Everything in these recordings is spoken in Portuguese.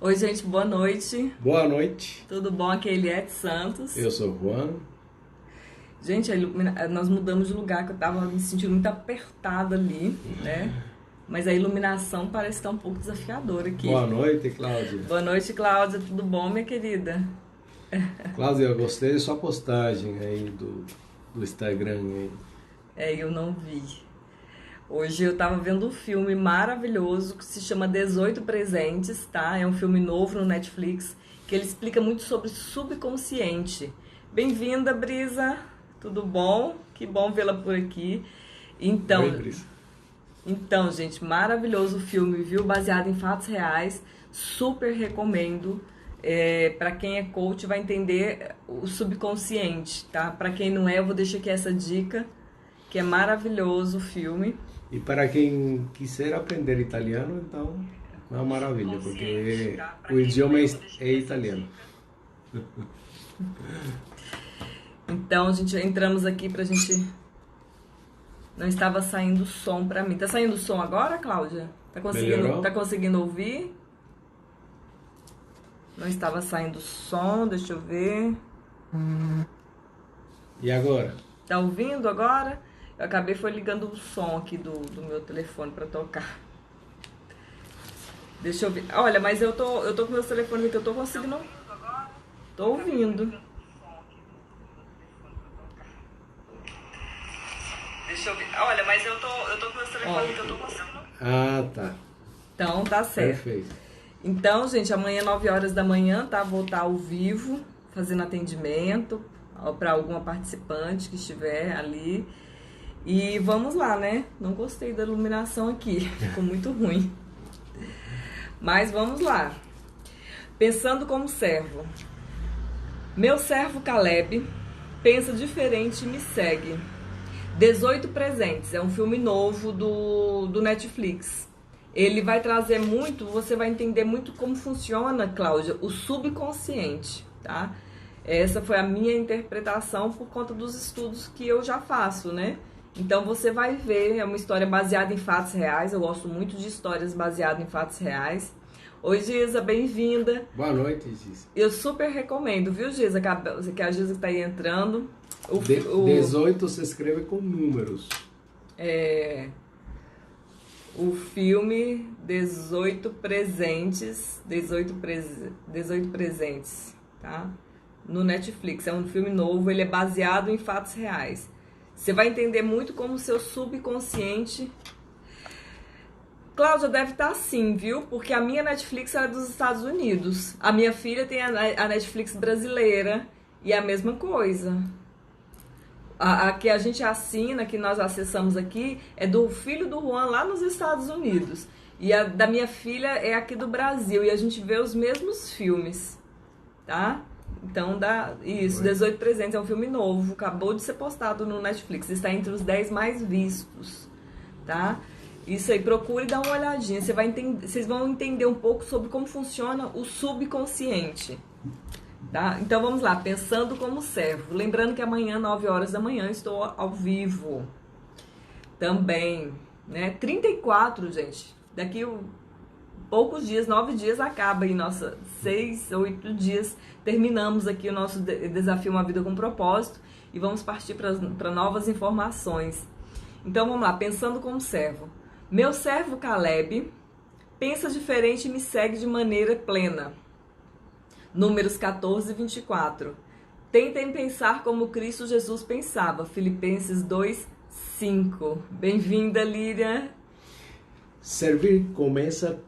Oi, gente, boa noite. Boa noite, Tudo bom? Aqui é Eliette Santos. eu sou Juan. Gente, nós mudamos de lugar, que eu tava me sentindo muito apertada ali, né? Mas a iluminação parece estar um pouco desafiadora aqui. Boa noite, Cláudia. Boa noite, Cláudia. Tudo bom, minha querida? Cláudia, eu gostei da sua postagem aí do Instagram aí. Eu não vi. Hoje eu tava vendo um filme maravilhoso que se chama 18 Presentes, tá? É um filme novo no Netflix, que ele explica muito sobre subconsciente. Bem-vinda, Brisa. Tudo bom? Que bom vê-la por aqui. Oi, Então, Brisa. gente, maravilhoso o filme, viu? Baseado em fatos reais. Super recomendo. Para quem é coach vai entender o subconsciente, tá? Para quem não é, eu vou deixar aqui essa dica, que é maravilhoso o filme. E para quem quiser aprender italiano, então é uma maravilha, porque o idioma é italiano. Então, gente, entramos aqui pra gente... Não estava saindo som pra mim. Tá saindo som agora, Cláudia? Melhorou? Tá conseguindo ouvir? Não estava saindo som, deixa eu ver. E agora? Tá ouvindo agora? Eu acabei foi ligando o som aqui do meu telefone pra tocar. Deixa eu ver. Olha, mas eu tô com meus telefones aqui, eu tô conseguindo. Tô ouvindo. Deixa eu ver. Olha, mas eu tô com meus telefones aqui, eu tô conseguindo. Ah, tá. Então, tá certo. Perfeito. Então, gente, amanhã 9 horas da manhã, tá? Vou estar ao vivo, fazendo atendimento para alguma participante que estiver ali. E vamos lá, né? Não gostei da iluminação aqui, ficou muito ruim. Mas vamos lá. Pensando como servo. Meu servo Caleb pensa diferente e me segue. 18 Presentes, é um filme novo do Netflix. Ele vai trazer muito, você vai entender muito como funciona, Cláudia, o subconsciente, tá? Essa foi a minha interpretação por conta dos estudos que eu já faço, né? Então você vai ver, é uma história baseada em fatos reais, eu gosto muito de histórias baseadas em fatos reais. Oi, Giza, bem-vinda. Boa noite, Giza. Eu super recomendo, viu, Giza, que a Giza tá aí entrando. 18 se escreve com números. O filme 18 Presentes, 18 Presentes, tá? No Netflix, é um filme novo, ele é baseado em fatos reais. Você vai entender muito como o seu subconsciente... Cláudia, deve estar assim, viu? Porque a minha Netflix é dos Estados Unidos. A minha filha tem a Netflix brasileira e é a mesma coisa. A que a gente assina, que nós acessamos aqui, é do filho do Juan lá nos Estados Unidos. E a da minha filha é aqui do Brasil. E a gente vê os mesmos filmes, tá? Então, isso, 18 Presentes é um filme novo. Acabou de ser postado no Netflix. Está entre os 10 mais vistos, tá? Isso aí, procure dar uma olhadinha. Vocês vão entender um pouco sobre como funciona o subconsciente. Tá? Então vamos lá, pensando como servo. Lembrando que amanhã, 9 horas da manhã, estou ao vivo. Também, né? 34, gente. Daqui poucos dias, 9 dias, acaba aí nossa 6, 8 dias. Terminamos aqui o nosso desafio Uma Vida com Propósito e vamos partir para novas informações. Então vamos lá, pensando como servo. Meu servo Caleb pensa diferente e me segue de maneira plena. Números 14 e 24. Tentem pensar como Cristo Jesus pensava. Filipenses 2, 5. Bem-vinda, Líria. Servir começa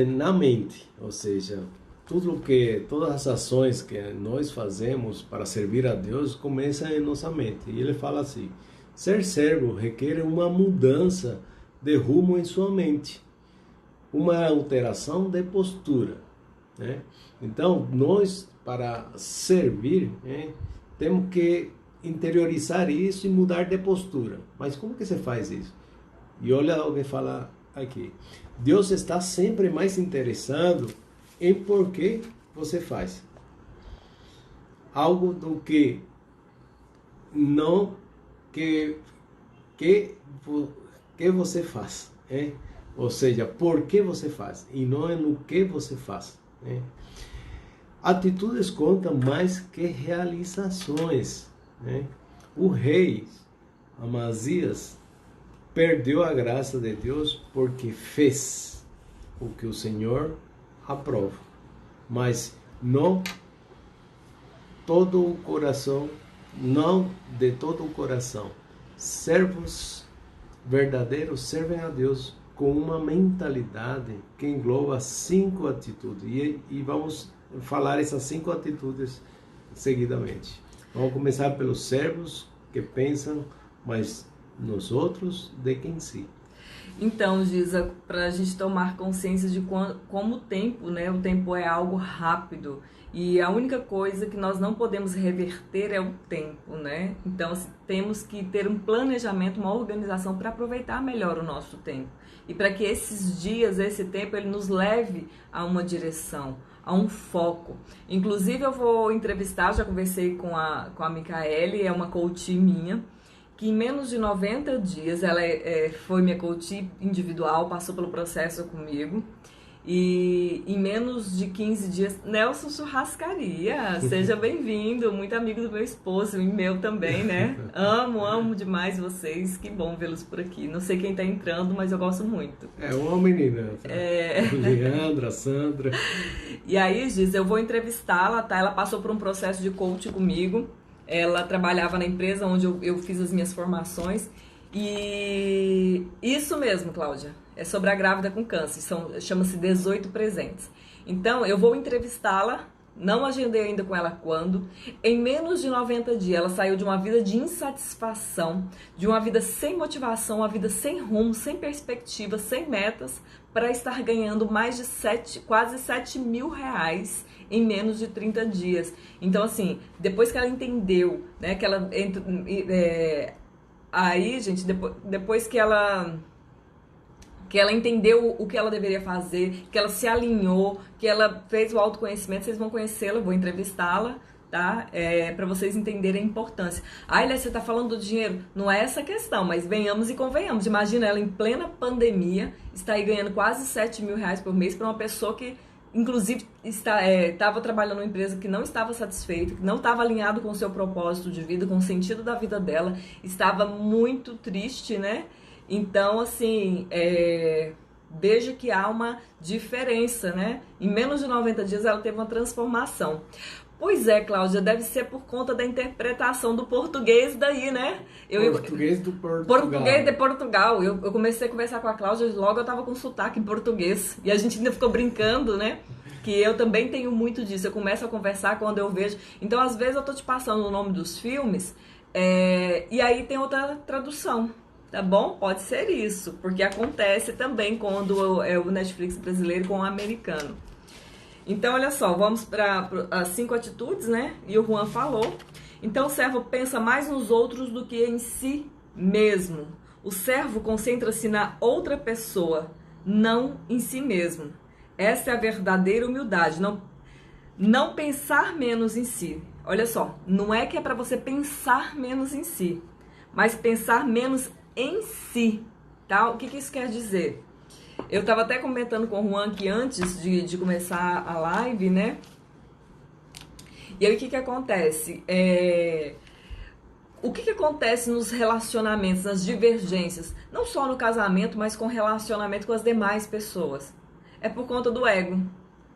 na mente, ou seja, todas as ações que nós fazemos para servir a Deus começam em nossa mente. E ele fala assim: ser servo requer uma mudança de rumo em sua mente, uma alteração de postura, né? Então, nós, para servir, né, temos que interiorizar isso e mudar de postura. Mas como que você faz isso? E olha o que fala aqui. Deus está sempre mais interessado em por que você faz algo do que não que você faz, né? Ou seja, por que você faz e não é no que você faz, né? Atitudes contam mais que realizações, né? O rei Amazias perdeu a graça de Deus porque fez o que o Senhor aprova, mas não todo o coração, não de todo o coração. Servos verdadeiros servem a Deus com uma mentalidade que engloba 5 atitudes. E vamos falar essas 5 atitudes seguidamente. Vamos começar pelos servos que pensam mais nos outros do que em si. Então, Giza, para a gente tomar consciência de como o tempo, né? O tempo é algo rápido e a única coisa que nós não podemos reverter é o tempo, né? Então, assim, temos que ter um planejamento, uma organização para aproveitar melhor o nosso tempo e para que esses dias, esse tempo, ele nos leve a uma direção, a um foco. Inclusive, eu vou entrevistar, já conversei com a Micaele, é uma coach minha, que em menos de 90 dias, ela foi minha coach individual, passou pelo processo comigo, e em menos de 15 dias, Nelson Churrascaria, seja bem-vindo, muito amigo do meu esposo e meu também, né? Amo demais vocês, que bom vê-los por aqui. Não sei quem tá entrando, mas eu gosto muito. É uma menina, Leandra, Sandra. E aí, Giz, eu vou entrevistá-la, tá? Ela passou por um processo de coach comigo. Ela trabalhava na empresa onde eu fiz as minhas formações. E isso mesmo, Cláudia, é sobre a grávida com câncer. Chama-se 18 presentes. Então, eu vou entrevistá-la. Não agendei ainda com ela quando. Em menos de 90 dias, ela saiu de uma vida de insatisfação, de uma vida sem motivação, uma vida sem rumo, sem perspectiva, sem metas, para estar ganhando mais de quase 7 mil reais em menos de 30 dias. Então, assim, depois que ela entendeu, né, que ela... aí, gente, depois que ela entendeu o que ela deveria fazer, que ela se alinhou, que ela fez o autoconhecimento, vocês vão conhecê-la, vou entrevistá-la, tá? Para vocês entenderem a importância. Léa, você tá falando do dinheiro? Não é essa a questão, mas venhamos e convenhamos. Imagina ela em plena pandemia, está aí ganhando quase 7 mil reais por mês para uma pessoa que, inclusive, estava trabalhando numa empresa que não estava satisfeita, que não estava alinhado com o seu propósito de vida, com o sentido da vida dela, estava muito triste, né? Então, assim, veja que há uma diferença, né? Em menos de 90 dias ela teve uma transformação. Pois é, Cláudia, deve ser por conta da interpretação do português daí, né? Português do Portugal. Português de Portugal. Eu comecei a conversar com a Cláudia, logo eu tava com sotaque em português. E a gente ainda ficou brincando, né? Que eu também tenho muito disso. Eu começo a conversar quando eu vejo... Então, às vezes, eu tô te passando o nome dos filmes, e aí tem outra tradução. Tá bom? Pode ser isso, porque acontece também quando é o Netflix brasileiro com o americano. Então, olha só, vamos para as 5 atitudes, né? E o Juan falou. Então, o servo pensa mais nos outros do que em si mesmo. O servo concentra-se na outra pessoa, não em si mesmo. Essa é a verdadeira humildade, não pensar menos em si. Olha só, não é que é para você pensar menos em si, mas pensar menos em si, tá? O que isso quer dizer? Eu estava até comentando com o Juan aqui antes de começar a live, né? E aí o que acontece? O que acontece nos relacionamentos, nas divergências? Não só no casamento, mas com relacionamento com as demais pessoas. É por conta do ego,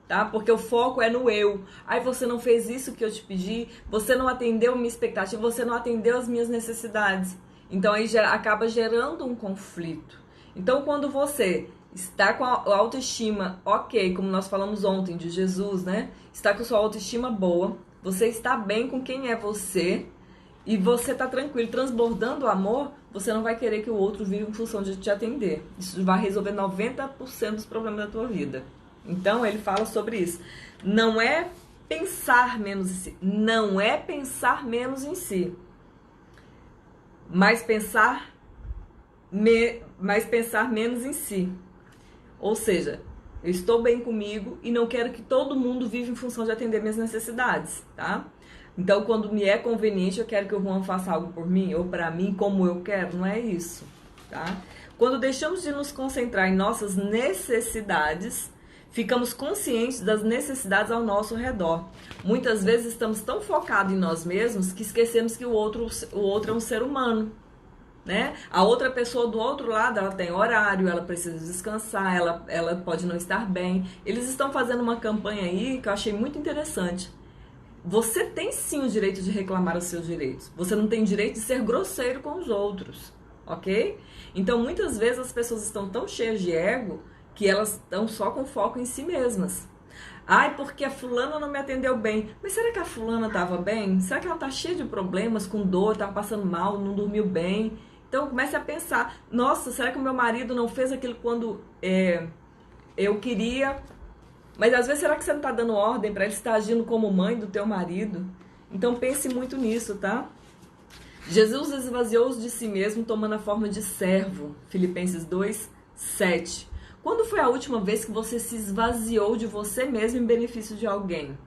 tá? Porque o foco é no eu. Aí você não fez isso que eu te pedi, você não atendeu a minha expectativa, você não atendeu as minhas necessidades. Então aí acaba gerando um conflito. Então quando você está com a autoestima ok, como nós falamos ontem de Jesus, né? Está com sua autoestima boa, você está bem com quem é você e você está tranquilo, transbordando amor, você não vai querer que o outro viva em função de te atender. Isso vai resolver 90% dos problemas da tua vida. Então ele fala sobre isso. Não é pensar menos em si, não é pensar menos em si, mas pensar menos em si. Ou seja, eu estou bem comigo e não quero que todo mundo viva em função de atender minhas necessidades, tá? Então, quando me é conveniente, eu quero que o Juan faça algo por mim ou para mim como eu quero, não é isso, tá? Quando deixamos de nos concentrar em nossas necessidades, ficamos conscientes das necessidades ao nosso redor. Muitas vezes estamos tão focados em nós mesmos que esquecemos que o outro é um ser humano, né? A outra pessoa do outro lado, ela tem horário, ela precisa descansar, ela pode não estar bem. Eles estão fazendo uma campanha aí que eu achei muito interessante. Você tem sim o direito de reclamar os seus direitos. Você não tem o direito de ser grosseiro com os outros, ok? Então, muitas vezes as pessoas estão tão cheias de ego que elas estão só com foco em si mesmas. Ai, porque a fulana não me atendeu bem. Mas será que a fulana estava bem? Será que ela está cheia de problemas, com dor, estava passando mal, não dormiu bem? Então comece a pensar, nossa, será que o meu marido não fez aquilo quando eu queria? Mas às vezes será que você não está dando ordem para ele estar agindo como mãe do teu marido? Então pense muito nisso, tá? Jesus esvaziou-se de si mesmo tomando a forma de servo. Filipenses 2:7. Quando foi a última vez que você se esvaziou de você mesmo em benefício de alguém?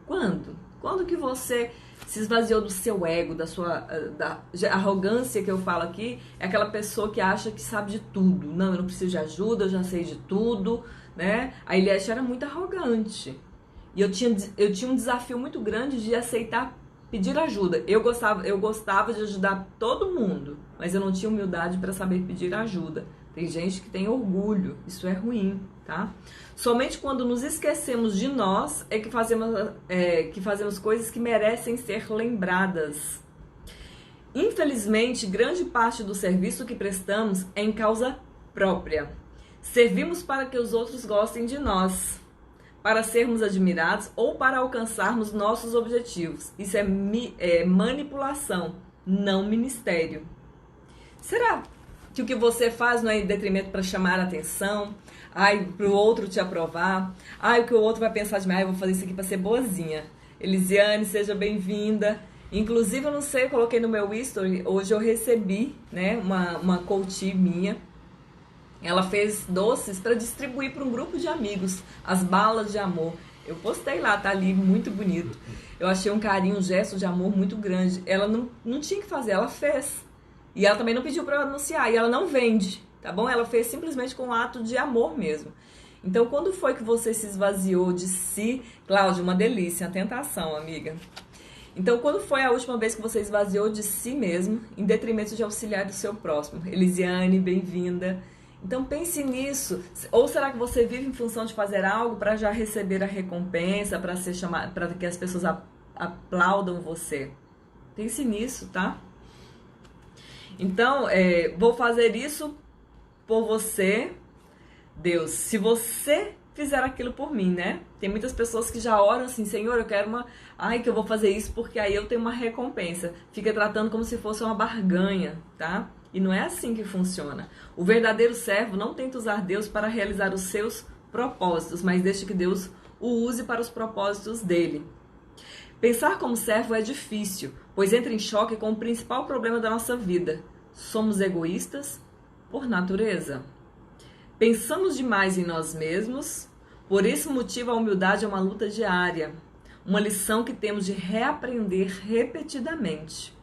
Quando? Quando que você se esvaziou do seu ego, da arrogância que eu falo aqui? É aquela pessoa que acha que sabe de tudo. Não, eu não preciso de ajuda, eu já sei de tudo, né? A Eliette era muito arrogante. E eu tinha um desafio muito grande de aceitar pedir ajuda. Eu gostava de ajudar todo mundo, mas eu não tinha humildade para saber pedir ajuda. Tem gente que tem orgulho, isso é ruim, tá? Somente quando nos esquecemos de nós é que fazemos coisas que merecem ser lembradas. Infelizmente, grande parte do serviço que prestamos é em causa própria. Servimos para que os outros gostem de nós, para sermos admirados ou para alcançarmos nossos objetivos. Isso é manipulação, não ministério. Será que o que você faz não é em detrimento para chamar a atenção? Ai, para o outro te aprovar? Ai, o que o outro vai pensar de mim? Ai, eu vou fazer isso aqui para ser boazinha. Elisiane, seja bem-vinda. Inclusive, eu não sei, eu coloquei no meu history, hoje eu recebi, né, uma coach minha. Ela fez doces para distribuir para um grupo de amigos, as balas de amor. Eu postei lá, tá ali, muito bonito. Eu achei um carinho, um gesto de amor muito grande. Ela não tinha que fazer, ela fez. E ela também não pediu para eu anunciar, e ela não vende, tá bom? Ela fez simplesmente com um ato de amor mesmo. Então, quando foi que você se esvaziou de si? Cláudia, uma delícia, uma tentação, amiga. Então, quando foi a última vez que você esvaziou de si mesmo, em detrimento de auxiliar do seu próximo? Elisiane, bem-vinda. Então, pense nisso. Ou será que você vive em função de fazer algo para já receber a recompensa, para ser chamado, para que as pessoas aplaudam você? Pense nisso, tá? Então, vou fazer isso por você, Deus, se você fizer aquilo por mim, né? Tem muitas pessoas que já oram assim, Senhor, eu quero que eu vou fazer isso porque aí eu tenho uma recompensa. Fica tratando como se fosse uma barganha, tá? E não é assim que funciona. O verdadeiro servo não tenta usar Deus para realizar os seus propósitos, mas deixa que Deus o use para os propósitos dele. Pensar como servo é difícil, pois entra em choque com o principal problema da nossa vida. Somos egoístas por natureza. Pensamos demais em nós mesmos, por esse motivo a humildade é uma luta diária, uma lição que temos de reaprender repetidamente.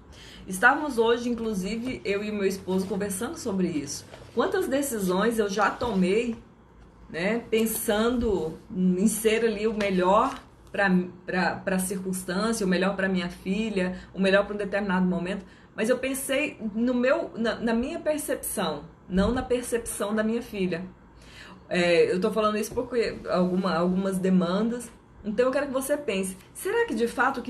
Estávamos hoje, inclusive, eu e meu esposo conversando sobre isso. Quantas decisões eu já tomei, né, pensando em ser ali o melhor para a circunstância, o melhor para minha filha, o melhor para um determinado momento, mas eu pensei na minha percepção, não na percepção da minha filha. Eu estou falando isso porque algumas demandas. Então eu quero que você pense, será que de fato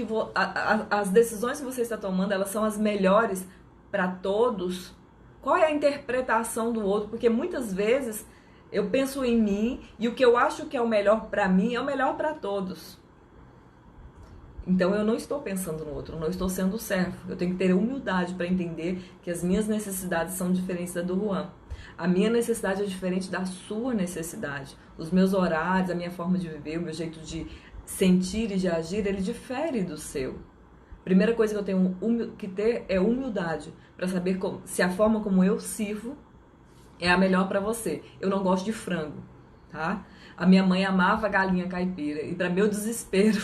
as decisões que você está tomando, elas são as melhores para todos? Qual é a interpretação do outro? Porque muitas vezes eu penso em mim e o que eu acho que é o melhor para mim é o melhor para todos. Então eu não estou pensando no outro, não estou sendo servo. Eu tenho que ter humildade para entender que as minhas necessidades são diferentes da do Juan. A minha necessidade é diferente da sua necessidade. Os meus horários, a minha forma de viver, o meu jeito de sentir e de agir, ele difere do seu. Primeira coisa que eu tenho que ter é humildade para saber se a forma como eu sirvo é a melhor para você. Eu não gosto de frango, tá? A minha mãe amava galinha caipira e para meu desespero,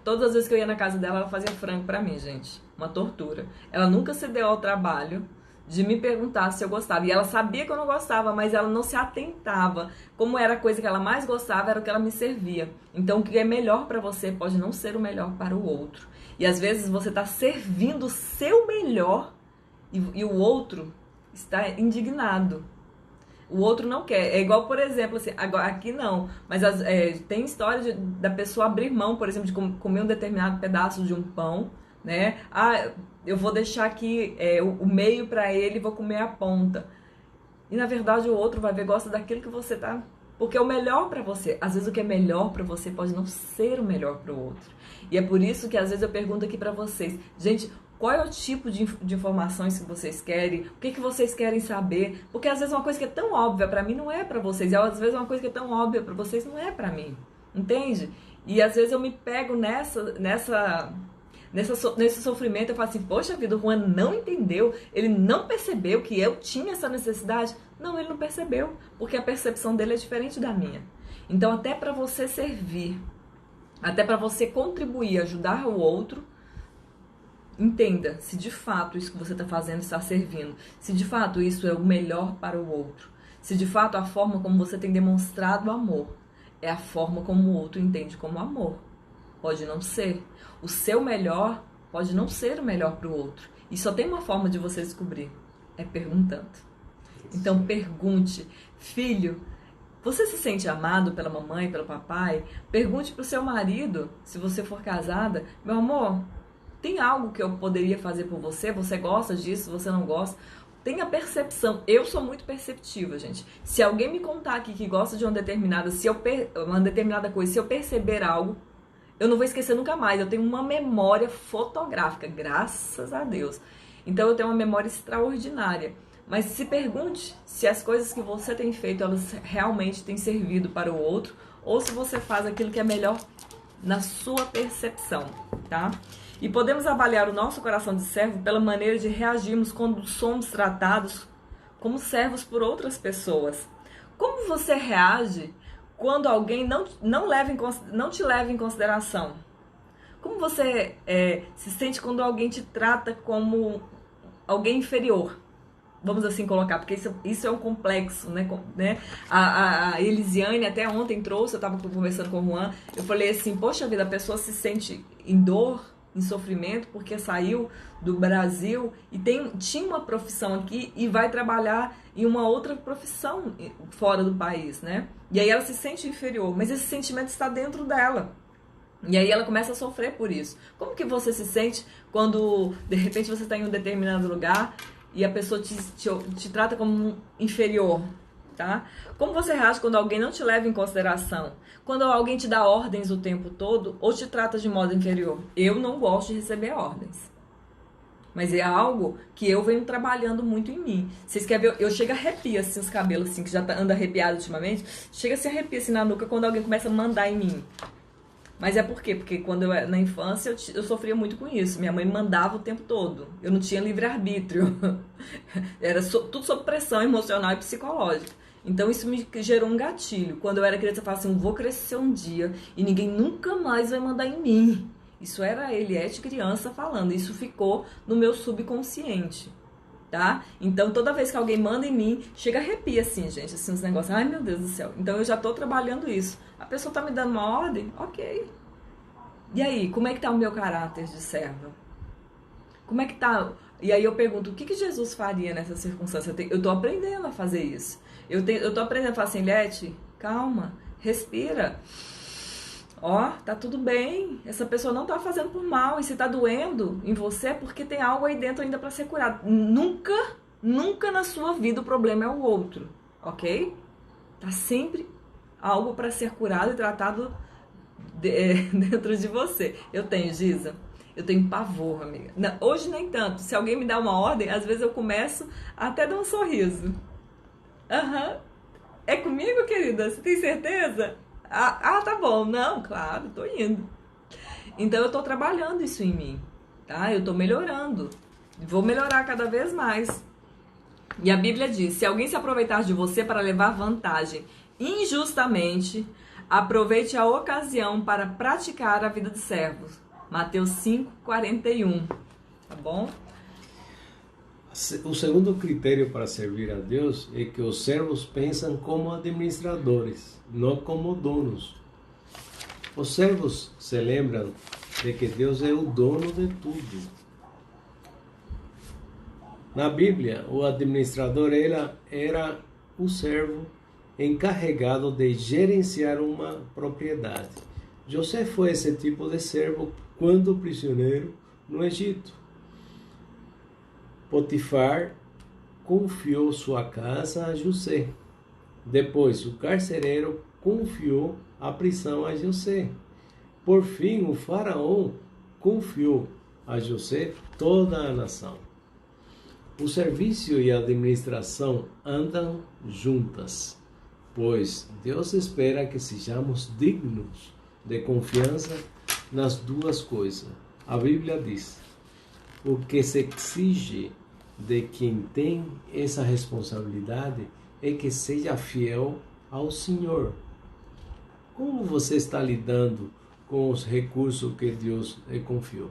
todas as vezes que eu ia na casa dela, ela fazia frango para mim, gente. Uma tortura. Ela nunca se deu ao trabalho de me perguntar se eu gostava. E ela sabia que eu não gostava, mas ela não se atentava. Como era a coisa que ela mais gostava, era o que ela me servia. Então, o que é melhor para você pode não ser o melhor para o outro. E às vezes você está servindo o seu melhor e o outro está indignado. O outro não quer. É igual, por exemplo, assim, agora, aqui não, mas tem história da pessoa abrir mão, por exemplo, de comer um determinado pedaço de um pão, né? Ah, eu vou deixar aqui o meio para ele e vou comer a ponta. E na verdade o outro vai ver, gosta daquilo que você tá. Porque é o melhor para você. Às vezes o que é melhor para você pode não ser o melhor para o outro. E é por isso que às vezes eu pergunto aqui para vocês, gente, qual é o tipo de informações que vocês querem? O que vocês querem saber? Porque às vezes uma coisa que é tão óbvia para mim não é para vocês. E às vezes uma coisa que é tão óbvia para vocês não é para mim. Entende? E às vezes eu me pego nesse sofrimento. Eu falo assim, poxa vida, o Juan não entendeu. Ele não percebeu que eu tinha essa necessidade. Não, ele não percebeu. Porque a percepção dele é diferente da minha. Então até para você servir, até para você contribuir, ajudar o outro, entenda se de fato isso que você está fazendo está servindo, se de fato isso é o melhor para o outro, se de fato a forma como você tem demonstrado amor é a forma como o outro entende como amor. Pode não ser. O seu melhor pode não ser o melhor para o outro. E só tem uma forma de você descobrir, é perguntando. Então pergunte, filho, você se sente amado pela mamãe, pelo papai? Pergunte para o seu marido, se você for casada, meu amor, tem algo que eu poderia fazer por você? Você gosta disso? Você não gosta? Tenha percepção. Eu sou muito perceptiva, gente. Se alguém me contar aqui que gosta de uma determinada coisa, se eu perceber algo, eu não vou esquecer nunca mais. Eu tenho uma memória fotográfica, graças a Deus. Então eu tenho uma memória extraordinária. Mas se pergunte se as coisas que você tem feito, elas realmente têm servido para o outro, ou se você faz aquilo que é melhor na sua percepção, tá? E podemos avaliar o nosso coração de servo pela maneira de reagirmos quando somos tratados como servos por outras pessoas. Como você reage quando alguém não te leva em consideração? Como você se sente quando alguém te trata como alguém inferior? Vamos assim colocar, porque isso é um complexo, né? A Elisiane até ontem trouxe, eu estava conversando com o Juan, eu falei assim, poxa vida, a pessoa se sente em dor, em sofrimento, porque saiu do Brasil e tinha uma profissão aqui e vai trabalhar em uma outra profissão fora do país, né? E aí ela se sente inferior, mas esse sentimento está dentro dela. E aí ela começa a sofrer por isso. Como que você se sente quando, de repente, você está em um determinado lugar e a pessoa te trata como inferior, tá? Como você reage quando alguém não te leva em consideração? Quando alguém te dá ordens o tempo todo ou te trata de modo inferior? Eu não gosto de receber ordens. Mas é algo que eu venho trabalhando muito em mim. Vocês querem ver? Eu chego a arrepiar assim, os cabelos, assim, que já anda arrepiado ultimamente. Chega a se arrepiar assim na nuca quando alguém começa a mandar em mim. Mas é por quê? Porque quando na infância eu sofria muito com isso. Minha mãe mandava o tempo todo. Eu não tinha livre-arbítrio. Era tudo sob pressão emocional e psicológica. Então isso me gerou um gatilho. Quando eu era criança, eu falava assim, vou crescer um dia e ninguém nunca mais vai mandar em mim. Isso era a Eliette criança falando. Isso ficou no meu subconsciente. Tá? Então toda vez que alguém manda em mim, chega a arrepia assim, gente, assim, os negócios, ai meu Deus do céu. Então eu já tô trabalhando isso. A pessoa tá me dando uma ordem, ok. E aí, como é que tá o meu caráter de serva? Como é que tá? E aí eu pergunto, o que Jesus faria nessa circunstância? Eu tô aprendendo a fazer isso. Eu tô aprendendo a falar assim, Eliette, calma, respira. Ó, tá tudo bem, essa pessoa não tá fazendo por mal, e se tá doendo em você é porque tem algo aí dentro ainda pra ser curado. Nunca na sua vida o problema é o outro, ok? Tá sempre algo pra ser curado e tratado dentro de você. Eu tenho, Giza, eu tenho pavor, amiga. Não, hoje nem tanto, se alguém me dá uma ordem, às vezes eu começo até dar um sorriso. Aham, é comigo, querida? Você tem certeza? Tá bom. Não, claro, tô indo. Então eu tô trabalhando isso em mim, tá? Eu tô melhorando. Vou melhorar cada vez mais. E a Bíblia diz, se alguém se aproveitar de você para levar vantagem injustamente, aproveite a ocasião para praticar a vida de servos. Mateus 5:41. Tá bom? O segundo critério para servir a Deus é que os servos pensam como administradores, não como donos. Os servos se lembram de que Deus é o dono de tudo. Na Bíblia, o administrador era o servo encarregado de gerenciar uma propriedade. José foi esse tipo de servo quando prisioneiro no Egito. Potifar confiou sua casa a José. Depois, o carcereiro confiou a prisão a José. Por fim, o faraó confiou a José toda a nação. O serviço e a administração andam juntas, pois Deus espera que sejamos dignos de confiança nas duas coisas. A Bíblia diz: o que se exige de quem tem essa responsabilidade é que seja fiel ao Senhor. Como você está lidando com os recursos que Deus lhe confiou?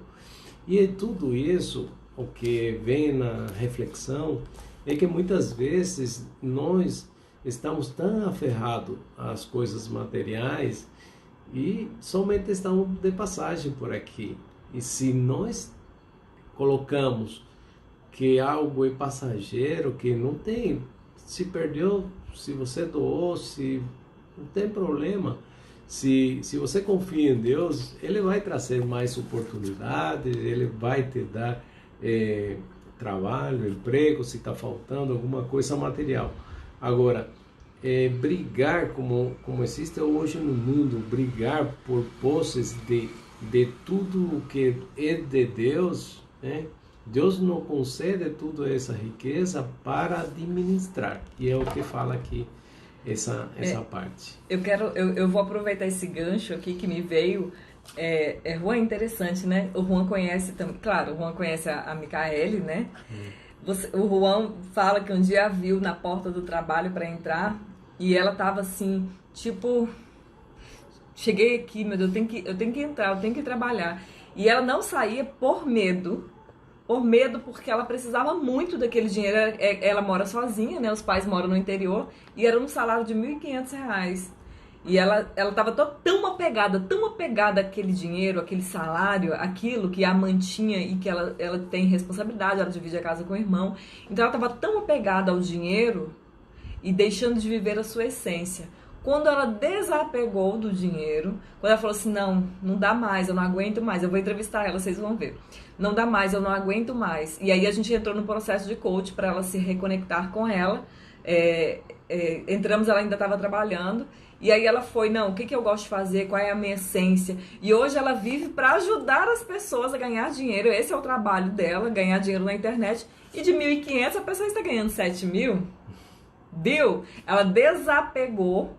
E tudo isso, o que vem na reflexão, é que muitas vezes nós estamos tão aferrados às coisas materiais e somente estamos de passagem por aqui. E se nós colocamos que algo é passageiro, que não tem, se perdeu, se você doou, se não tem problema. Se você confia em Deus, Ele vai trazer mais oportunidades, Ele vai te dar trabalho, emprego, se está faltando alguma coisa material. Agora, brigar como existe hoje no mundo, brigar por posses de tudo o que é de Deus, né? Deus não concede toda essa riqueza para administrar, e é o que fala aqui essa parte. Eu vou aproveitar esse gancho aqui que me veio. Juan é interessante, né? O Juan conhece também, claro, o Juan conhece a Micaele, né? O Juan fala que um dia a viu na porta do trabalho para entrar e ela tava assim, tipo, cheguei aqui, meu Deus, eu tenho que entrar, eu tenho que trabalhar. E ela não saía por medo porque ela precisava muito daquele dinheiro. Ela mora sozinha, né? Os pais moram no interior e era um salário de R$1.500. E ela estava tão apegada àquele dinheiro, àquele salário, aquilo que a mantinha e que ela tem responsabilidade, ela divide a casa com o irmão. Então ela estava tão apegada ao dinheiro e deixando de viver a sua essência. Quando ela desapegou do dinheiro, quando ela falou assim, não dá mais, eu não aguento mais, eu vou entrevistar ela, vocês vão ver. Não dá mais, eu não aguento mais. E aí a gente entrou no processo de coach para ela se reconectar com ela. Entramos, ela ainda estava trabalhando. E aí ela foi, o que eu gosto de fazer, qual é a minha essência? E hoje ela vive para ajudar as pessoas a ganhar dinheiro. Esse é o trabalho dela, ganhar dinheiro na internet. E de 1.500 a pessoa está ganhando 7.000. Viu? Ela desapegou.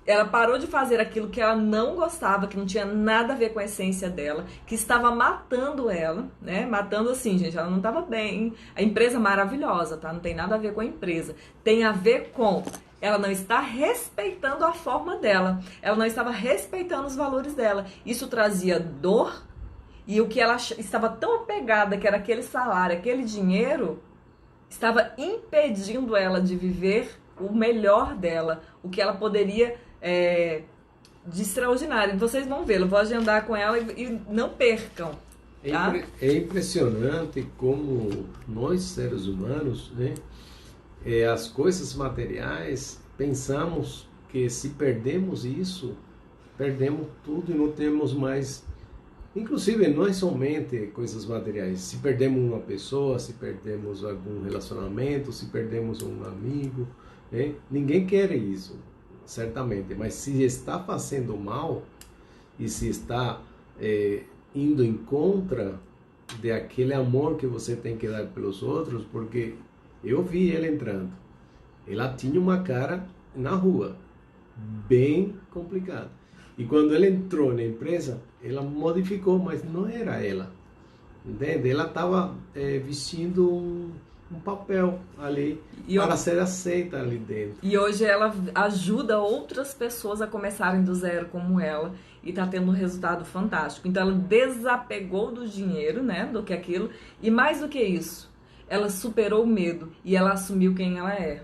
Ela parou de fazer aquilo que ela não gostava, que não tinha nada a ver com a essência dela, que estava matando ela, né? Matando assim, gente, ela não estava bem. A empresa é maravilhosa, tá? Não tem nada a ver com a empresa. Tem a ver com ela não está respeitando a forma dela. Ela não estava respeitando os valores dela. Isso trazia dor e o que ela estava tão apegada, que era aquele salário, aquele dinheiro, estava impedindo ela de viver o melhor dela, o que ela poderia de extraordinário. Vocês vão ver, eu vou agendar com ela e não percam. Tá? É impressionante como nós, seres humanos, né, as coisas materiais, pensamos que se perdemos isso, perdemos tudo e não temos mais. Inclusive, não é somente coisas materiais. Se perdemos uma pessoa, se perdemos algum relacionamento, se perdemos um amigo, né? Ninguém quer isso, certamente. Mas se está fazendo mal e se está indo em contra de aquele amor que você tem que dar pelos outros, porque eu vi ela entrando. Ela tinha uma cara na rua, bem complicada. E quando ela entrou na empresa, ela modificou, mas não era ela. Entende? Ela estava vestindo um papel ali para ser aceita ali dentro. E hoje ela ajuda outras pessoas a começarem do zero como ela e está tendo um resultado fantástico. Então ela desapegou do dinheiro, né, do que aquilo. E mais do que isso, ela superou o medo e ela assumiu quem ela é.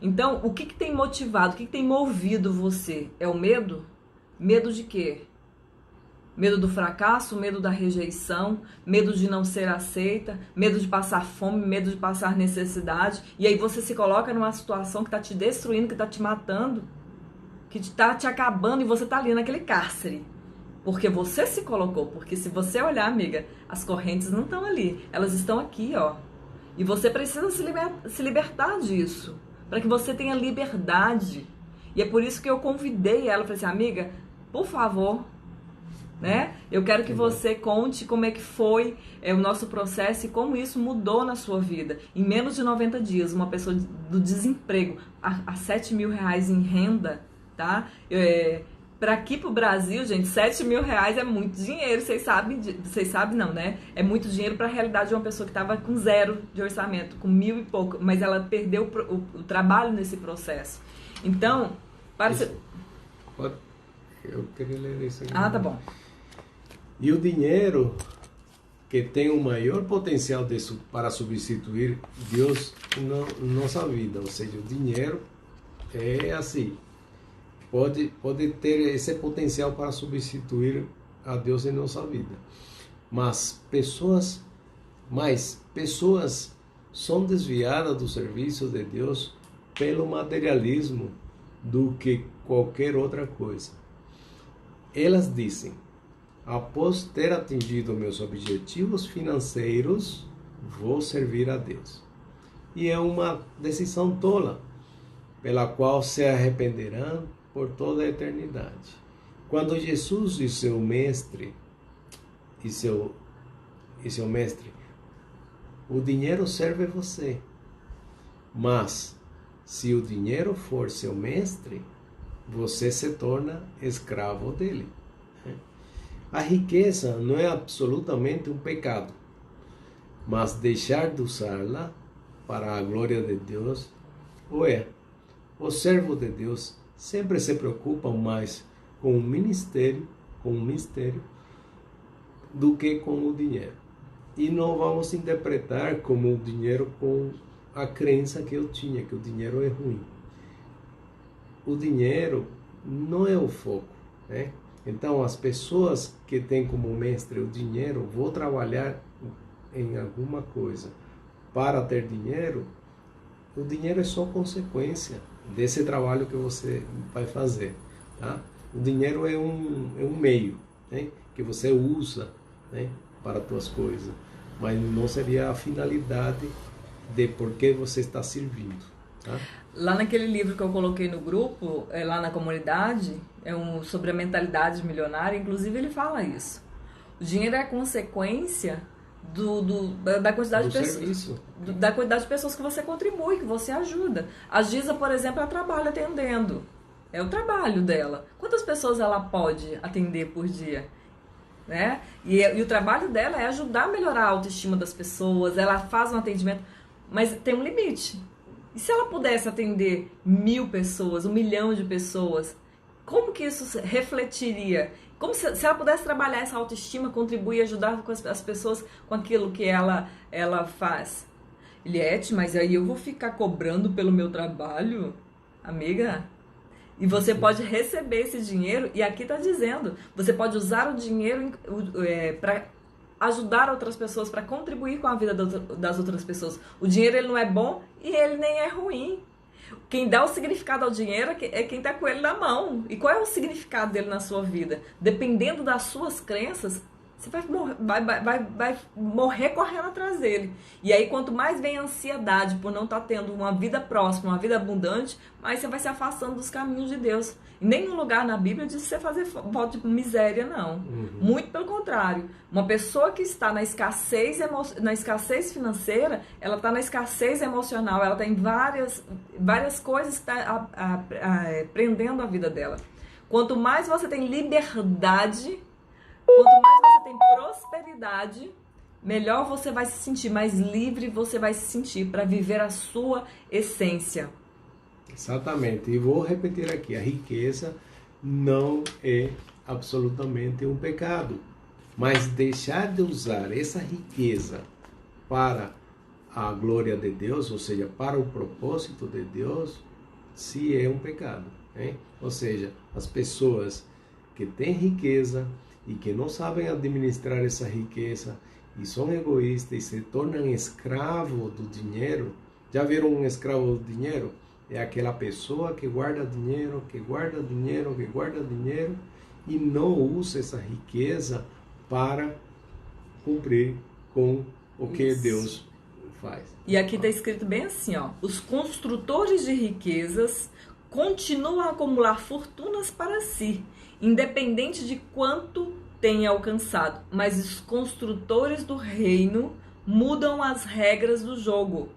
Então, o que tem motivado, o que tem movido você? É o medo? Medo de quê? Medo do fracasso, medo da rejeição, medo de não ser aceita, medo de passar fome, medo de passar necessidade. E aí você se coloca numa situação que está te destruindo, que está te matando, que está te acabando e você está ali naquele cárcere. Porque você se colocou. Porque se você olhar, amiga, as correntes não estão ali. Elas estão aqui, ó. E você precisa se libertar disso. Para que você tenha liberdade. E é por isso que eu convidei ela. Falei assim, amiga, por favor, né? Eu quero que você conte como é que foi o nosso processo e como isso mudou na sua vida. Em menos de 90 dias, uma pessoa do desemprego a 7 mil reais em renda, tá? Para aqui pro Brasil, gente, 7 mil reais é muito dinheiro, vocês sabem não, né? É muito dinheiro para a realidade de uma pessoa que estava com 0 de orçamento, com 1.000 e pouco, mas ela perdeu o trabalho nesse processo. Então, eu queria ler isso aqui. Ah, tá bom. E o dinheiro que tem o maior potencial para substituir Deus na nossa vida, ou seja, o dinheiro é assim, pode ter esse potencial para substituir a Deus em nossa vida, mas pessoas são desviadas do serviço de Deus pelo materialismo do que qualquer outra coisa. Elas dizem: após ter atingido meus objetivos financeiros, vou servir a Deus. E é uma decisão tola, pela qual se arrependerão por toda a eternidade. Quando Jesus e seu mestre, o dinheiro serve você, mas se o dinheiro for seu mestre, você se torna escravo dele. A riqueza não é absolutamente um pecado, mas deixar de usá-la para a glória de Deus o é. Os servos de Deus sempre se preocupam mais com o ministério do que com o dinheiro. E não vamos interpretar como o dinheiro com a crença que eu tinha, que o dinheiro é ruim. O dinheiro não é o foco, né? Então, as pessoas que têm como mestre o dinheiro, vou trabalhar em alguma coisa para ter dinheiro, o dinheiro é só consequência desse trabalho que você vai fazer, tá? O dinheiro é um meio, né, que você usa, né, para as tuas coisas, mas não seria a finalidade de por que você está servindo, tá? Lá naquele livro que eu coloquei no grupo, lá na comunidade, sobre a mentalidade milionária, inclusive ele fala isso. O dinheiro é a consequência da quantidade de pessoas, da quantidade de pessoas que você contribui, que você ajuda. A Giza, por exemplo, ela trabalha atendendo. É o trabalho dela. Quantas pessoas ela pode atender por dia? Né? E o trabalho dela é ajudar a melhorar a autoestima das pessoas. Ela faz um atendimento, mas tem um limite. E se ela pudesse atender 1.000 pessoas, 1 milhão de pessoas, como que isso refletiria? Como se ela pudesse trabalhar essa autoestima, contribuir, ajudar as pessoas com aquilo que ela faz? Eliette, mas aí eu vou ficar cobrando pelo meu trabalho? Amiga, e você pode receber esse dinheiro, e aqui está dizendo, você pode usar o dinheiro para ajudar outras pessoas, para contribuir com a vida das outras pessoas. O dinheiro ele não é bom e ele nem é ruim. Quem dá o significado ao dinheiro é quem está com ele na mão. E qual é o significado dele na sua vida? Dependendo das suas crenças, você vai morrer correndo atrás dele. E aí, quanto mais vem a ansiedade por não estar tendo uma vida próxima, uma vida abundante, mais você vai se afastando dos caminhos de Deus. Em nenhum lugar na Bíblia diz você fazer voto de miséria, não. Muito pelo contrário. Uma pessoa que está na escassez financeira, ela está na escassez emocional, ela está em várias coisas que estão prendendo a vida dela. Quanto mais você tem liberdade, quanto mais você tem prosperidade, melhor você vai se sentir, mais livre você vai se sentir para viver a sua essência. Exatamente. E vou repetir aqui, a riqueza não é absolutamente um pecado, mas deixar de usar essa riqueza para a glória de Deus, ou seja, para o propósito de Deus, se é um pecado. Né? Ou seja, as pessoas que têm riqueza e que não sabem administrar essa riqueza e são egoístas e se tornam escravos do dinheiro. Já viram um escravo do dinheiro? É aquela pessoa que guarda dinheiro, que guarda dinheiro, que guarda dinheiro e não usa essa riqueza para cumprir com o que Deus faz. E aqui está escrito bem assim, ó: os construtores de riquezas continuam a acumular fortunas para si, independente de quanto tenha alcançado, mas os construtores do reino mudam as regras do jogo.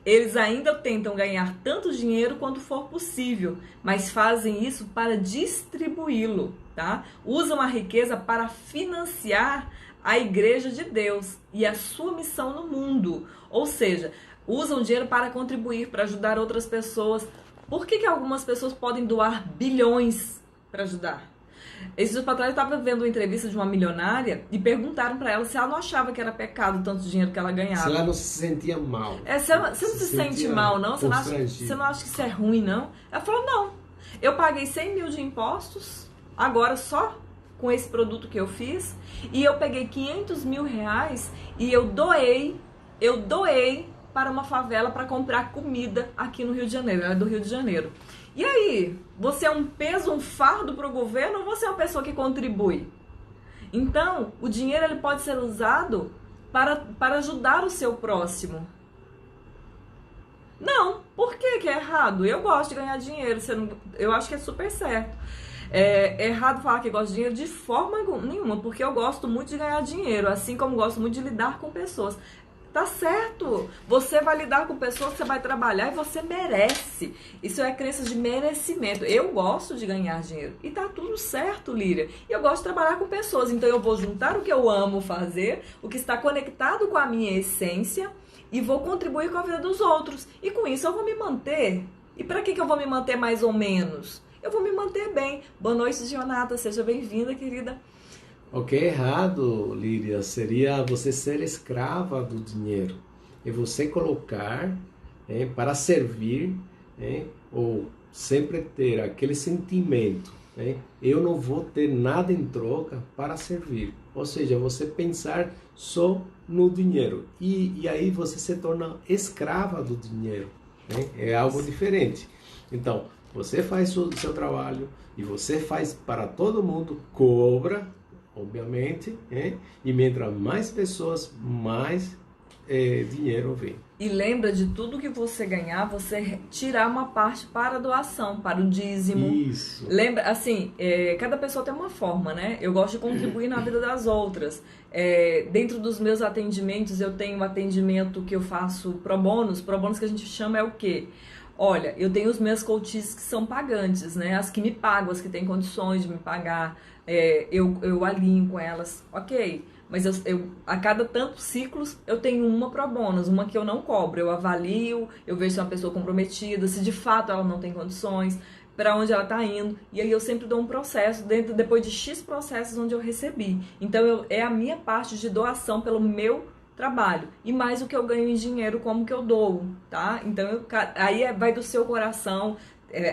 Eles ainda tentam ganhar tanto dinheiro quanto for possível, mas fazem isso para distribuí-lo, tá? Usam a riqueza para financiar a igreja de Deus e a sua missão no mundo. Ou seja, usam dinheiro para contribuir, para ajudar outras pessoas. Por que algumas pessoas podem doar bilhões para ajudar? Esses dias para trás eu estava vendo uma entrevista de uma milionária e perguntaram para ela se ela não achava que era pecado tanto dinheiro que ela ganhava. Se ela não se sentia mal. Você não se sente mal, não? Você não acha que isso é ruim, não? Ela falou, não. Eu paguei 100 mil de impostos, agora só com esse produto que eu fiz, e eu peguei 500 mil reais e eu doei para uma favela para comprar comida aqui no Rio de Janeiro. Ela é do Rio de Janeiro. E aí, você é um peso, um fardo para o governo ou você é uma pessoa que contribui? Então, o dinheiro ele pode ser usado para ajudar o seu próximo. Não, por que é errado? Eu gosto de ganhar dinheiro, eu acho que é super certo. É errado falar que gosto de dinheiro de forma nenhuma, porque eu gosto muito de ganhar dinheiro, assim como gosto muito de lidar com pessoas. Tá certo, você vai lidar com pessoas, você vai trabalhar e você merece. Isso é crença de merecimento. Eu gosto de ganhar dinheiro e tá tudo certo, Líria. E eu gosto de trabalhar com pessoas, então eu vou juntar o que eu amo fazer, o que está conectado com a minha essência e vou contribuir com a vida dos outros. E com isso eu vou me manter. E para que eu vou me manter mais ou menos? Eu vou me manter bem. Boa noite, Gionata, seja bem-vinda, querida. O que é errado, Líria, seria você ser escrava do dinheiro. E você colocar para servir, ou sempre ter aquele sentimento. Eu não vou ter nada em troca para servir. Ou seja, você pensar só no dinheiro. E aí você se torna escrava do dinheiro. É algo diferente. Então, você faz o seu trabalho e você faz para todo mundo, cobra, obviamente, e mientras mais pessoas, mais dinheiro vem. E lembra de tudo que você ganhar, você tirar uma parte para a doação, para o dízimo. Isso. Lembra, assim, cada pessoa tem uma forma, né? Eu gosto de contribuir na vida das outras. Dentro dos meus atendimentos, eu tenho um atendimento que eu faço pro bônus. Pro bônus que a gente chama é o quê? Olha, eu tenho os meus coaches que são pagantes, né? As que me pagam, as que têm condições de me pagar, eu alinho com elas, ok. Mas eu a cada tantos ciclos eu tenho uma pro bônus, uma que eu não cobro. Eu avalio, eu vejo se é uma pessoa comprometida, se de fato ela não tem condições, para onde ela está indo. E aí eu sempre dou um processo, depois de X processos onde eu recebi. Então é a minha parte de doação pelo meu trabalho. E mais o que eu ganho em dinheiro, como que eu dou, tá? Então aí vai do seu coração.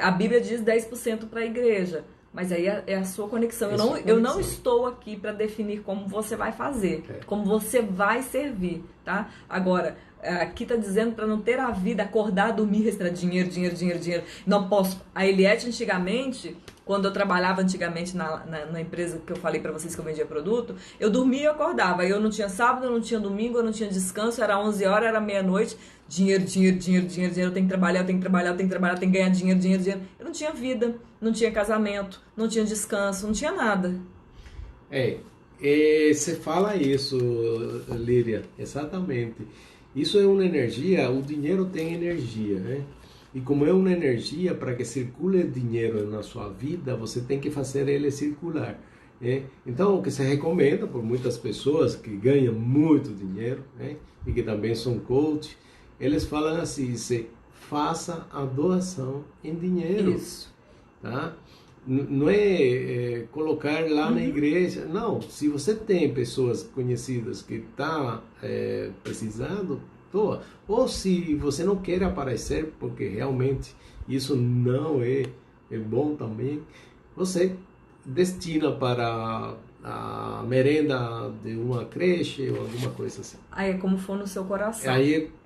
A Bíblia diz 10% para a igreja. Mas aí é a sua conexão. Eu não estou aqui para definir como você vai fazer, como você vai servir, tá? Agora, aqui tá dizendo para não ter a vida, acordar, dormir, respirar dinheiro. Não posso. A Eliette, antigamente, quando eu trabalhava antigamente na empresa que eu falei para vocês que eu vendia produto, eu dormia e acordava. Eu não tinha sábado, eu não tinha domingo, eu não tinha descanso, era 11 horas, era meia-noite. Dinheiro, eu tenho que trabalhar, eu tenho que ganhar dinheiro. Eu não tinha vida, não tinha casamento, não tinha descanso, não tinha nada. Você fala isso, Líria, exatamente. Isso é uma energia, o dinheiro tem energia, né? E como é uma energia, para que circule dinheiro na sua vida, você tem que fazer ele circular. Então, o que se recomenda por muitas pessoas que ganham muito dinheiro, e que também são coach, eles falam assim, faça a doação em dinheiro. Isso. Tá? Não é colocar lá na igreja. Não, se você tem pessoas conhecidas que estão precisando, toa. Ou se você não quer aparecer, porque realmente isso não é bom também, você destina para a merenda de uma creche ou alguma coisa assim. Aí é como for no seu coração.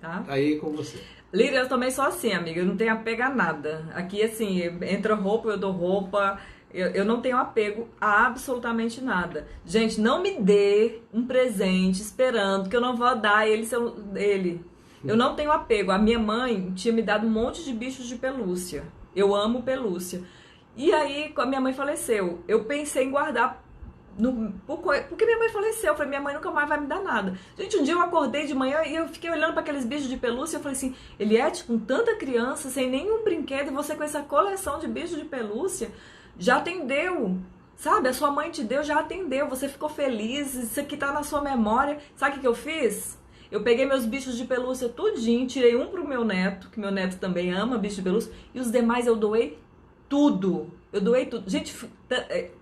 Tá? Aí é com você. Líria, eu também sou assim, amiga. Eu não tenho apego a nada. Aqui, assim, entra roupa, eu dou roupa. Eu não tenho apego a absolutamente nada. Gente, não me dê um presente esperando que eu não vou dar ele. Eu não tenho apego. A minha mãe tinha me dado um monte de bichos de pelúcia. Eu amo pelúcia. E aí, a minha mãe faleceu. Eu pensei em guardar porque minha mãe faleceu. Eu falei, minha mãe nunca mais vai me dar nada. Gente, um dia eu acordei de manhã e eu fiquei olhando para aqueles bichos de pelúcia e eu falei assim, Eliette, com tanta criança, sem nenhum brinquedo, e você com essa coleção de bichos de pelúcia, já atendeu, sabe? A sua mãe te deu, já atendeu, você ficou feliz, isso aqui tá na sua memória. Sabe o que eu fiz? Eu peguei meus bichos de pelúcia tudinho, tirei um pro meu neto, que meu neto também ama bicho de pelúcia, e os demais eu doei tudo. Eu doei tudo. Gente,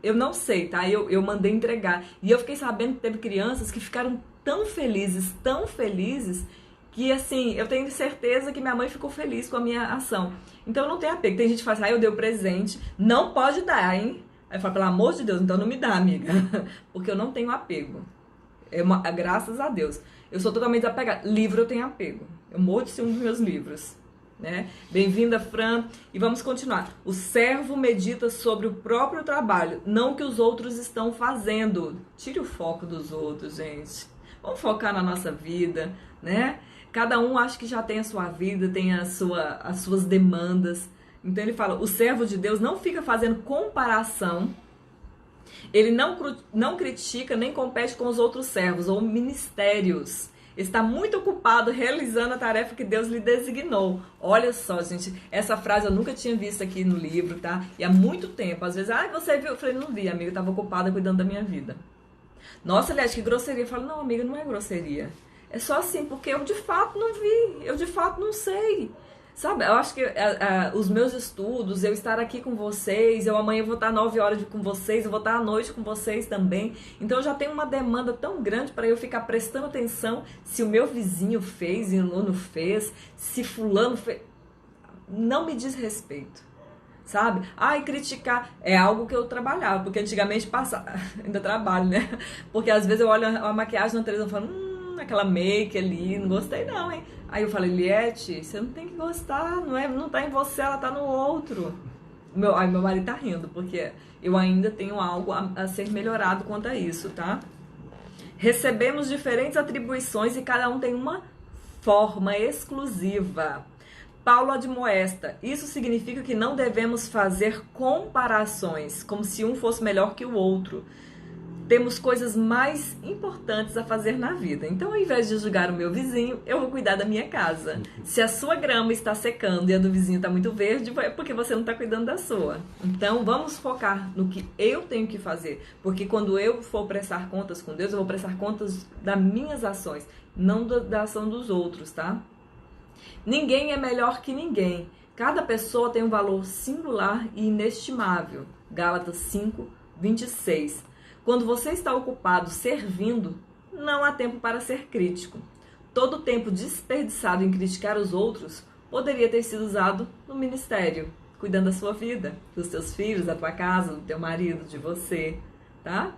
eu não sei, tá? Eu mandei entregar. E eu fiquei sabendo que teve crianças que ficaram tão felizes, que assim, eu tenho certeza que minha mãe ficou feliz com a minha ação. Então eu não tenho apego. Tem gente que fala assim, eu dei o presente, não pode dar, hein? Aí eu falo, pelo amor de Deus, então não me dá, amiga. Porque eu não tenho apego. Graças a Deus. Eu sou totalmente desapegada. Livro eu tenho apego. Eu morro de ciúme dos meus livros. Né? Bem-vinda, Fran, e vamos continuar. O servo medita sobre o próprio trabalho, não o que os outros estão fazendo. Tire o foco dos outros, gente. Vamos focar na nossa vida, né? Cada um acha que já tem a sua vida, tem as suas demandas. Então ele fala, o servo de Deus não fica fazendo comparação, ele não critica nem compete com os outros servos ou ministérios. Está muito ocupado realizando a tarefa que Deus lhe designou. Olha só, gente, essa frase eu nunca tinha visto aqui no livro, tá? E há muito tempo. Às vezes, você viu? Eu falei, não vi, amiga, eu estava ocupada cuidando da minha vida. Nossa, aliás, que grosseria. Eu falo, não, amiga, não é grosseria. É só assim, porque eu de fato não vi, eu de fato não sei. Sabe, eu acho que os meus estudos, eu estar aqui com vocês, amanhã vou estar 9 horas com vocês, eu vou estar à noite com vocês também. Então eu já tenho uma demanda tão grande para eu ficar prestando atenção se o meu vizinho fez e o não fez, se fulano fez. Não me diz respeito, sabe? E criticar é algo que eu trabalhava, porque antigamente ainda trabalho, né? Porque às vezes eu olho a maquiagem na televisão e falo, aquela make ali, não gostei não, hein? Aí eu falei, Eliette, você não tem que gostar, não tá em você, ela tá no outro. Meu marido tá rindo, porque eu ainda tenho algo a ser melhorado quanto a isso, tá? Recebemos diferentes atribuições e cada um tem uma forma exclusiva. Paulo admoesta, isso significa que não devemos fazer comparações, como se um fosse melhor que o outro. Temos coisas mais importantes a fazer na vida. Então, ao invés de julgar o meu vizinho, eu vou cuidar da minha casa. Se a sua grama está secando e a do vizinho está muito verde, é porque você não está cuidando da sua. Então, vamos focar no que eu tenho que fazer. Porque quando eu for prestar contas com Deus, eu vou prestar contas das minhas ações, não da ação dos outros, tá? Ninguém é melhor que ninguém. Cada pessoa tem um valor singular e inestimável. Gálatas 5, 26. Quando você está ocupado servindo, não há tempo para ser crítico. Todo o tempo desperdiçado em criticar os outros poderia ter sido usado no ministério, cuidando da sua vida, dos seus filhos, da tua casa, do teu marido, de você, tá?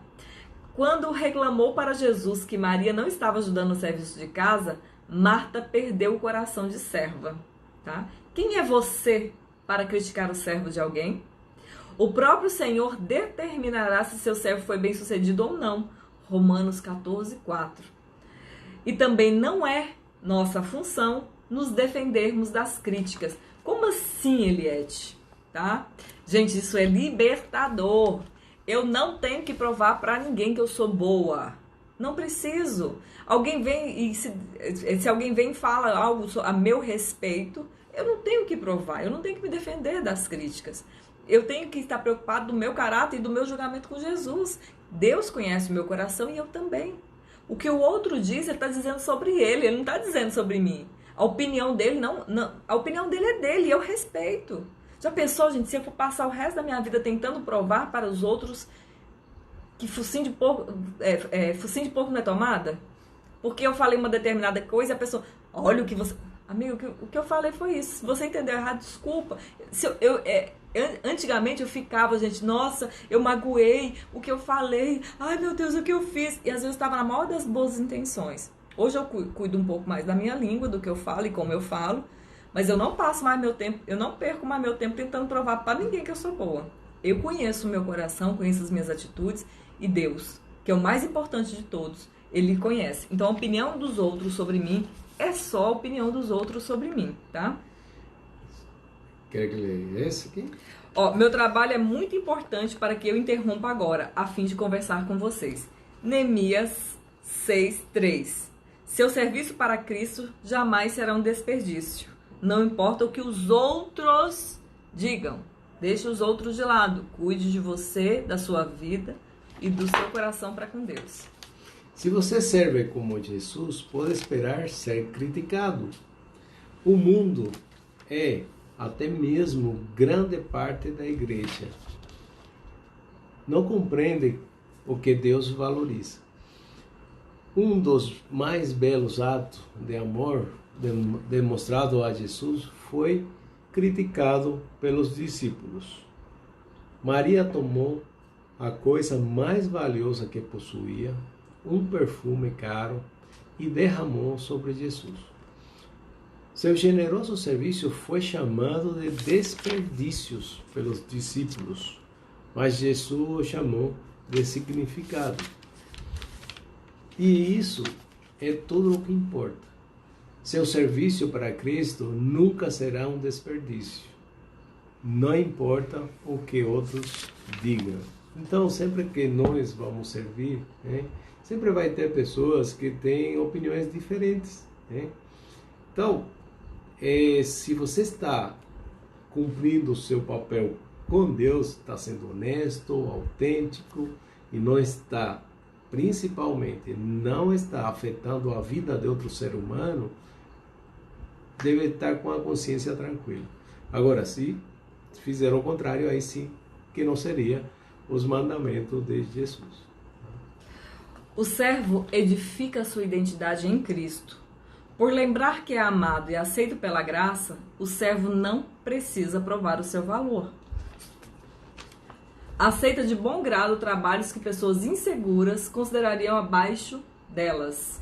Quando reclamou para Jesus que Maria não estava ajudando no serviço de casa, Marta perdeu o coração de serva, tá? Quem é você para criticar o servo de alguém? O próprio Senhor determinará se seu servo foi bem sucedido ou não. Romanos 14, 4. E também não é nossa função nos defendermos das críticas. Como assim, Eliette? Tá? Gente, isso é libertador. Eu não tenho que provar para ninguém que eu sou boa. Não preciso. Alguém vem e se alguém vem e fala algo a meu respeito, eu não tenho que provar, eu não tenho que me defender das críticas. Eu tenho que estar preocupado do meu caráter e do meu julgamento com Jesus. Deus conhece o meu coração e eu também. O que o outro diz, ele está dizendo sobre ele não está dizendo sobre mim. A opinião dele a opinião dele é dele e eu respeito. Já pensou, gente, se eu for passar o resto da minha vida tentando provar para os outros que focinho de porco não é tomada? Porque eu falei uma determinada coisa e a pessoa, Olha o que você... Amigo, o que eu falei foi isso. Se você entendeu errado, desculpa. Antigamente eu ficava, gente, nossa, eu magoei o que eu falei. Ai, meu Deus, o que eu fiz? E às vezes eu estava na maior das boas intenções. Hoje eu cuido um pouco mais da minha língua, do que eu falo e como eu falo. Mas eu não passo mais meu tempo, eu não perco mais meu tempo tentando provar para ninguém que eu sou boa. Eu conheço o meu coração, conheço as minhas atitudes e Deus, que é o mais importante de todos, Ele conhece. Então a opinião dos outros sobre mim é só a opinião dos outros sobre mim, tá? Quer que leia esse aqui? Ó, meu trabalho é muito importante para que eu interrompa agora, a fim de conversar com vocês. Neemias 6:3. Seu serviço para Cristo jamais será um desperdício. Não importa o que os outros digam. Deixe os outros de lado. Cuide de você, da sua vida e do seu coração para com Deus. Se você serve como Jesus, pode esperar ser criticado. O mundo é, até mesmo, grande parte da igreja. Não compreende o que Deus valoriza. Um dos mais belos atos de amor demonstrado a Jesus foi criticado pelos discípulos. Maria tomou a coisa mais valiosa que possuía, um perfume caro, e derramou sobre Jesus. Seu generoso serviço foi chamado de desperdícios pelos discípulos, mas Jesus o chamou de significado. E isso é tudo o que importa. Seu serviço para Cristo nunca será um desperdício. Não importa o que outros digam. Então, sempre que nós vamos servir, sempre vai ter pessoas que têm opiniões diferentes. Então, se você está cumprindo o seu papel com Deus, está sendo honesto, autêntico e não está, principalmente, não está afetando a vida de outro ser humano, deve estar com a consciência tranquila. Agora, se fizer o contrário, aí sim que não seria os mandamentos de Jesus. O servo edifica sua identidade em Cristo. Por lembrar que é amado e aceito pela graça, o servo não precisa provar o seu valor. Aceita de bom grado trabalhos que pessoas inseguras considerariam abaixo delas.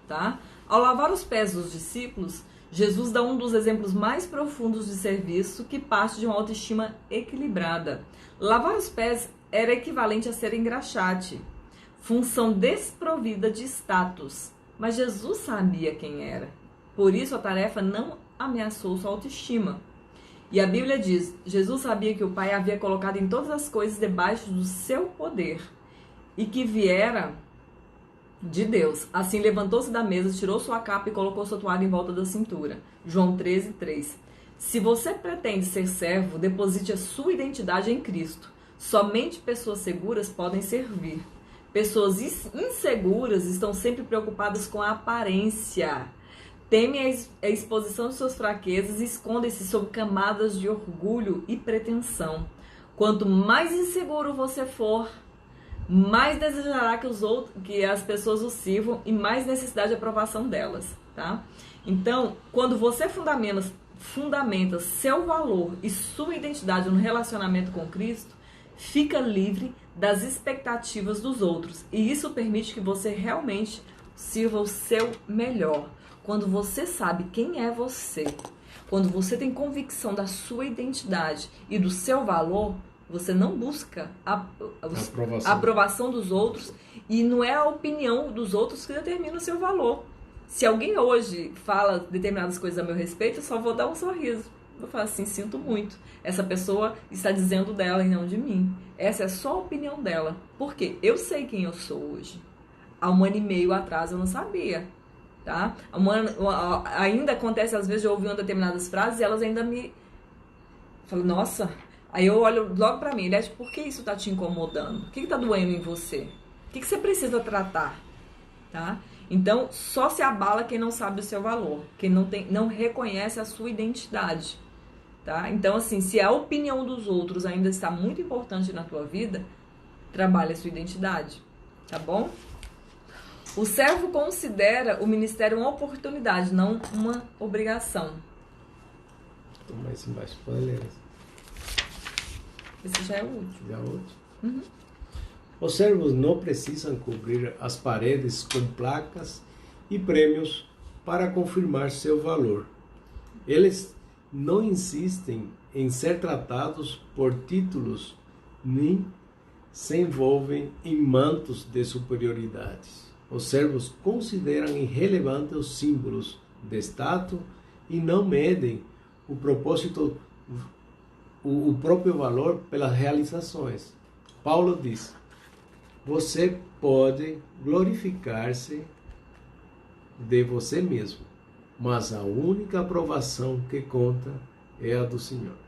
Tá? Ao lavar os pés dos discípulos, Jesus dá um dos exemplos mais profundos de serviço que parte de uma autoestima equilibrada. Lavar os pés era equivalente a ser engraxate, função desprovida de status. Mas Jesus sabia quem era. Por isso a tarefa não ameaçou sua autoestima. E a Bíblia diz, Jesus sabia que o Pai havia colocado em todas as coisas debaixo do seu poder e que viera de Deus. Assim levantou-se da mesa, tirou sua capa e colocou sua toalha em volta da cintura. João 13:3. Se você pretende ser servo, deposite a sua identidade em Cristo. Somente pessoas seguras podem servir. Pessoas inseguras estão sempre preocupadas com a aparência. Temem a exposição de suas fraquezas e escondem-se sob camadas de orgulho e pretensão. Quanto mais inseguro você for, mais desejará que as pessoas o sirvam e mais necessidade de aprovação delas, tá? Então, quando você fundamenta seu valor e sua identidade no relacionamento com Cristo, fica livre das expectativas dos outros. E isso permite que você realmente sirva o seu melhor. Quando você sabe quem é você, quando você tem convicção da sua identidade e do seu valor, você não busca a aprovação dos outros e não é a opinião dos outros que determina o seu valor. Se alguém hoje fala determinadas coisas a meu respeito, eu só vou dar um sorriso. Eu falo assim, sinto muito. Essa pessoa está dizendo dela e não de mim. Essa é só a opinião dela. Por quê? Eu sei quem eu sou hoje. Há 1 ano e meio atrás eu não sabia. Tá? Ainda acontece, às vezes, eu ouvi determinadas frases e elas ainda me... Falo, nossa... Aí eu olho logo pra mim, por que isso tá te incomodando? O que tá doendo em você? O que você precisa tratar? Tá? Então, só se abala quem não sabe o seu valor, quem não reconhece a sua identidade. Tá? Então, assim, se a opinião dos outros ainda está muito importante na tua vida, trabalhe a sua identidade. Tá bom? O servo considera o ministério uma oportunidade, não uma obrigação. Estou mais embaixo, pode ler. Esse já é o último. Já é o último. Os servos não precisam cobrir as paredes com placas e prêmios para confirmar seu valor. Eles não insistem em ser tratados por títulos, nem se envolvem em mantos de superioridade. Os servos consideram irrelevantes os símbolos de status e não medem o propósito, o próprio valor pelas realizações. Paulo diz: você pode glorificar-se de você mesmo, mas a única aprovação que conta é a do Senhor.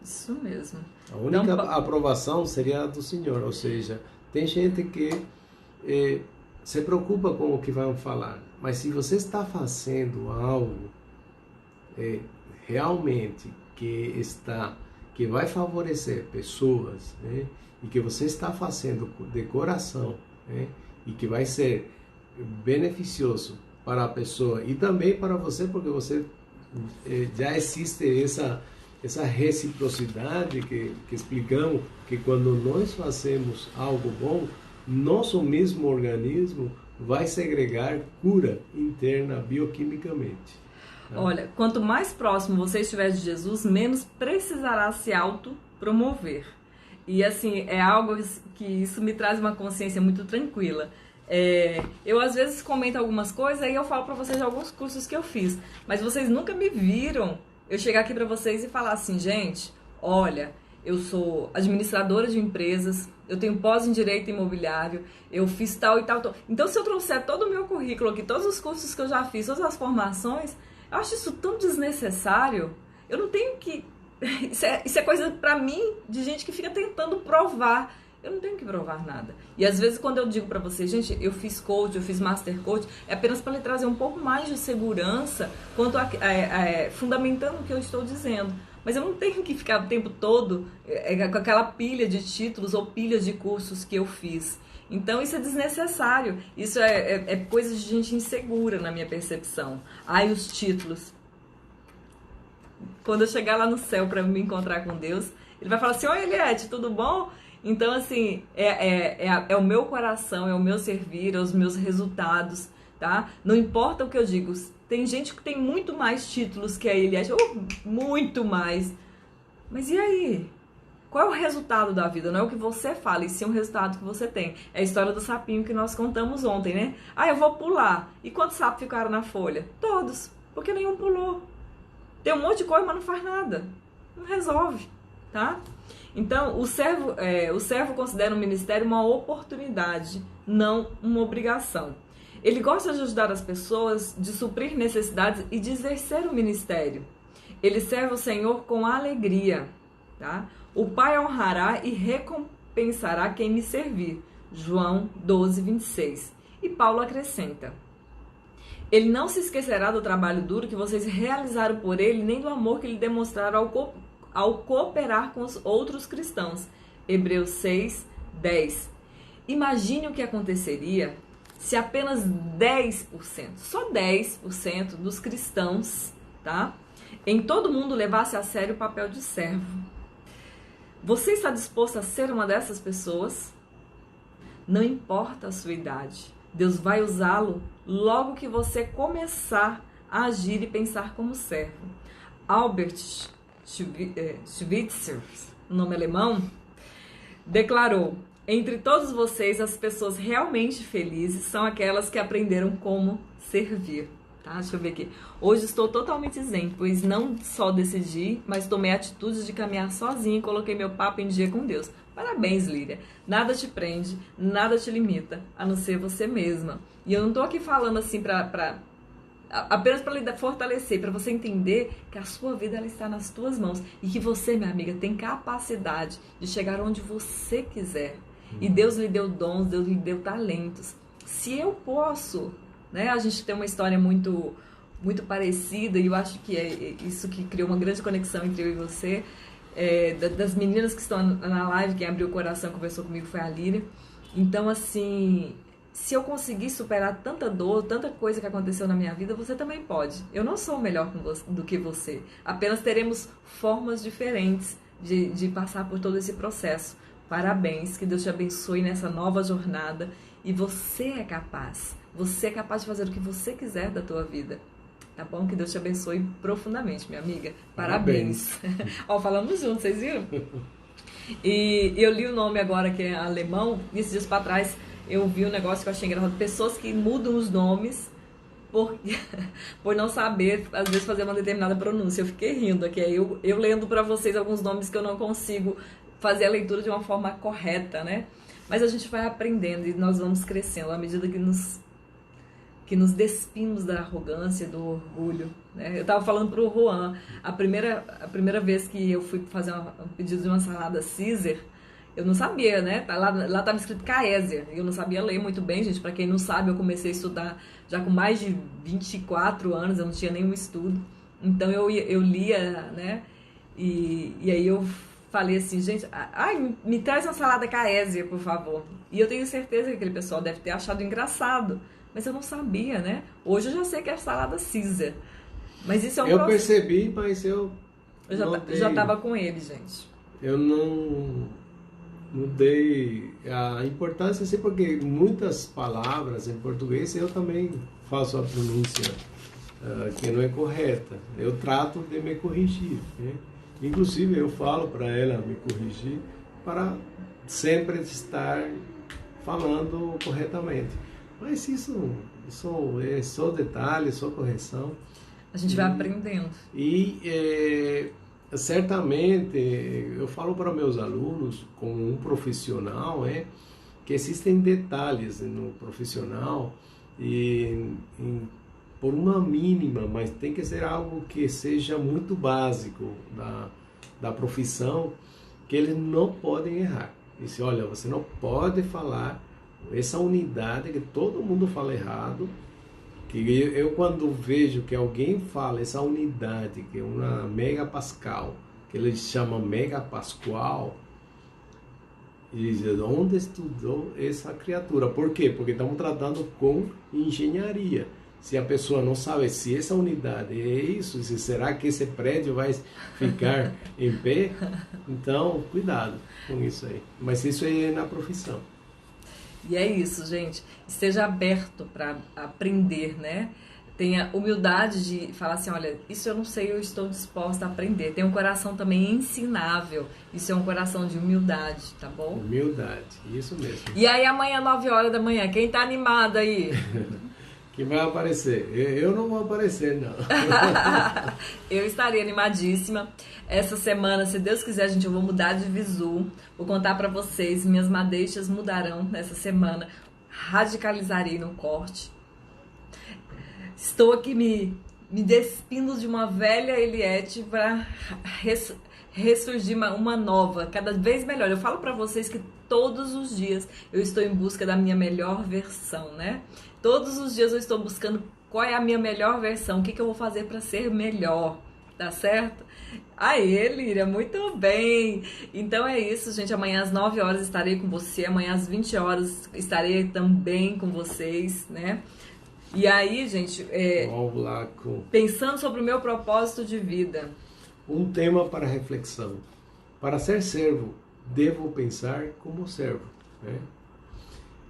Isso mesmo. A única aprovação seria a do Senhor, ou seja, tem gente que se preocupa com o que vão falar, mas se você está fazendo algo realmente que vai favorecer pessoas, né, e que você está fazendo de coração, né, e que vai ser beneficioso para a pessoa e também para você, porque você já existe essa reciprocidade que explicamos, que quando nós fazemos algo bom, nosso mesmo organismo vai segregar cura interna bioquimicamente. Tá? Olha, quanto mais próximo você estiver de Jesus, menos precisará se autopromover. E assim, é algo que isso me traz uma consciência muito tranquila. Eu às vezes comento algumas coisas e eu falo para vocês de alguns cursos que eu fiz, mas vocês nunca me viram eu chegar aqui para vocês e falar assim: gente, olha, eu sou administradora de empresas, eu tenho pós em direito imobiliário, eu fiz tal e tal, tal. Então, se eu trouxer todo o meu currículo aqui, todos os cursos que eu já fiz, todas as formações, eu acho isso tão desnecessário. Eu não tenho que... Isso é coisa pra mim de gente que fica tentando provar. Eu não tenho que provar nada. E às vezes quando eu digo pra vocês: gente, eu fiz coach, eu fiz master coach, é apenas para lhe trazer um pouco mais de segurança quanto fundamentando o que eu estou dizendo. Mas eu não tenho que ficar o tempo todo com aquela pilha de títulos ou pilha de cursos que eu fiz. Então isso é desnecessário. Isso é coisa de gente insegura na minha percepção. Ai, os títulos. Quando eu chegar lá no céu para me encontrar com Deus, Ele vai falar assim: oi, Eliette, tudo bom? Então, assim, é o meu coração, é o meu servir, é os meus resultados, tá? Não importa o que eu digo. Tem gente que tem muito mais títulos que a Eliette, muito mais. Mas e aí? Qual é o resultado da vida? Não é o que você fala, e sim o resultado que você tem. É a história do sapinho que nós contamos ontem, né? Ah, eu vou pular. E quantos sapos ficaram na folha? Todos, porque nenhum pulou. Tem um monte de coisa, mas não faz nada. Não resolve, tá? Então, o servo considera o ministério uma oportunidade, não uma obrigação. Ele gosta de ajudar as pessoas, de suprir necessidades e de exercer o ministério. Ele serve o Senhor com alegria, tá? O Pai honrará e recompensará quem me servir. João 12, 26. E Paulo acrescenta: ele não se esquecerá do trabalho duro que vocês realizaram por ele, nem do amor que lhe demonstraram ao cooperar com os outros cristãos. Hebreus 6, 10. Imagine o que aconteceria se apenas 10%, só 10% dos cristãos, tá, em todo o mundo levasse a sério o papel de servo. Você está disposto a ser uma dessas pessoas? Não importa a sua idade, Deus vai usá-lo logo que você começar a agir e pensar como servo. Albert Schweitzer, nome alemão, declarou: entre todos vocês, as pessoas realmente felizes são aquelas que aprenderam como servir. Tá? Deixa eu ver aqui. Hoje estou totalmente zen, pois não só decidi, mas tomei a atitude de caminhar sozinha e coloquei meu papo em dia com Deus. Parabéns, Líria. Nada te prende, nada te limita, a não ser você mesma. E eu não estou aqui falando assim apenas para lhe fortalecer, para você entender que a sua vida ela está nas tuas mãos e que você, minha amiga, tem capacidade de chegar onde você quiser. E Deus lhe deu dons, Deus lhe deu talentos. Se eu posso, né? A gente tem uma história muito, muito parecida, e eu acho que é isso que criou uma grande conexão entre eu e você. Das meninas que estão na live, quem abriu o coração, conversou comigo foi a Líria. Então, assim, se eu conseguir superar tanta dor, tanta coisa que aconteceu na minha vida, você também pode. Eu não sou melhor do que você. Apenas teremos formas diferentes de passar por todo esse processo. Parabéns, que Deus te abençoe nessa nova jornada. E você é capaz. Você é capaz de fazer o que você quiser da tua vida. Tá bom? Que Deus te abençoe profundamente, minha amiga. Parabéns. Ó, falamos juntos, vocês viram? E eu li o nome agora, que é alemão, e esses dias pra trás eu vi um negócio que eu achei engraçado. Pessoas que mudam os nomes por não saber, às vezes, fazer uma determinada pronúncia. Eu fiquei rindo aqui. Eu lendo pra vocês alguns nomes que eu não consigo fazer a leitura de uma forma correta, né? Mas a gente vai aprendendo e nós vamos crescendo à medida que nos despimos da arrogância, do orgulho, né? Eu tava falando pro Juan, a primeira vez que eu fui fazer um pedido de uma salada Caesar, eu não sabia, né? Lá tava escrito Caesia, eu não sabia ler muito bem, gente. Pra quem não sabe, eu comecei a estudar já com mais de 24 anos, eu não tinha nenhum estudo. Então eu lia, né? E aí eu falei assim, gente, me traz uma salada Caesia, por favor. E eu tenho certeza que aquele pessoal deve ter achado engraçado. Mas eu não sabia, né? Hoje eu já sei que é salada Caesar. Mas isso é um Eu percebi, mas eu já estava com ele, gente. Eu não dei a importância, assim, porque muitas palavras em português eu também faço a pronúncia que não é correta. Eu trato de me corrigir, né? Inclusive eu falo para ela me corrigir para sempre estar falando corretamente. Mas isso é só detalhe, só correção. A gente vai aprendendo. E certamente eu falo para meus alunos, como um profissional, que existem detalhes no profissional por uma mínima, mas tem que ser algo que seja muito básico da profissão, que eles não podem errar. Disse, olha, você não pode falar essa unidade que todo mundo fala errado, que eu quando vejo que alguém fala essa unidade, que é uma megapascal, que eles chamam megapascal, e dizem, onde estudou essa criatura? Por quê? Porque estamos tratando com engenharia. Se a pessoa não sabe se essa unidade é isso, se será que esse prédio vai ficar em pé, então cuidado com isso aí. Mas isso aí é na profissão. E é isso, gente. Esteja aberto para aprender, né? Tenha humildade de falar assim, olha, isso eu não sei, eu estou disposta a aprender. Tenha um coração também ensinável. Isso é um coração de humildade, tá bom? Humildade, isso mesmo. E aí amanhã, 9 horas da manhã, quem tá animado aí? Que vai aparecer. Eu não vou aparecer, não. Eu estarei animadíssima. Essa semana, se Deus quiser, gente, eu vou mudar de visu. Vou contar pra vocês, minhas madeixas mudarão nessa semana. Radicalizarei no corte. Estou aqui me despindo de uma velha Eliette para ressurgir uma nova, cada vez melhor. Eu falo pra vocês que todos os dias eu estou em busca da minha melhor versão, né? Todos os dias eu estou buscando qual é a minha melhor versão, o que eu vou fazer para ser melhor, tá certo? Aê, Líria, muito bem! Então é isso, gente. Amanhã às 9 horas estarei com você, amanhã às 20 horas estarei também com vocês, né? E aí, gente, pensando sobre o meu propósito de vida. Um tema para reflexão. Para ser servo, devo pensar como servo, né?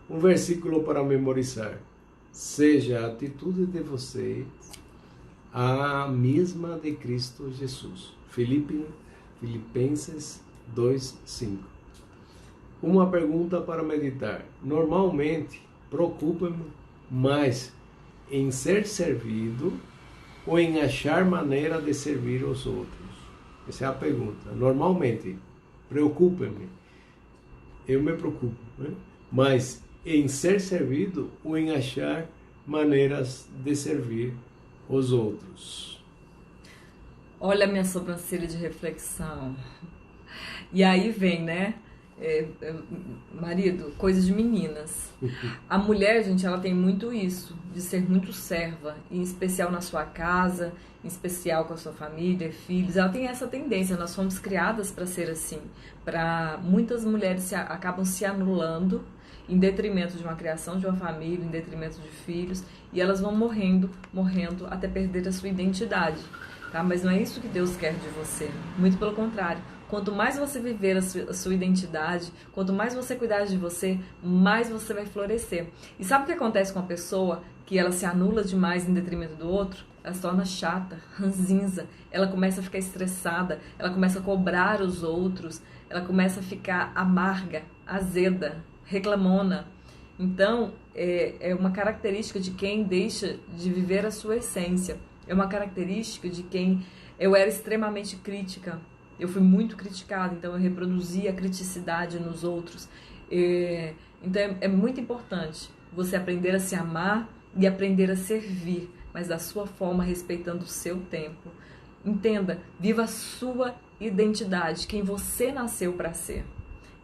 Um versículo para memorizar. Seja a atitude de vocês a mesma de Cristo Jesus. Filipenses 2:5. Uma pergunta para meditar. Normalmente, preocupo-me mais em ser servido ou em achar maneira de servir os outros? Essa é a pergunta. Normalmente, preocupa-me. Eu me preocupo, né? Mas em ser servido ou em achar maneiras de servir os outros? Olha a minha sobrancelha de reflexão. E aí vem, né? marido, coisa de meninas. A mulher, gente, ela tem muito isso, de ser muito serva, em especial na sua casa, em especial com a sua família, filhos. Ela tem essa tendência, nós fomos criadas para ser assim. Muitas mulheres acabam se anulando em detrimento de uma criação de uma família, em detrimento de filhos, e elas vão morrendo até perder a sua identidade. Tá? Mas não é isso que Deus quer de você, muito pelo contrário. Quanto mais você viver a sua identidade, quanto mais você cuidar de você, mais você vai florescer. E sabe o que acontece com a pessoa que ela se anula demais em detrimento do outro? Ela se torna chata, ranzinza, ela começa a ficar estressada, ela começa a cobrar os outros, ela começa a ficar amarga, azeda, reclamona. Então, é uma característica de quem deixa de viver a sua essência. É uma característica de quem... Eu era extremamente crítica. Eu fui muito criticada, então eu reproduzia a criticidade nos outros. Então é muito importante você aprender a se amar e aprender a servir, mas da sua forma, respeitando o seu tempo. Entenda, viva a sua identidade, quem você nasceu para ser.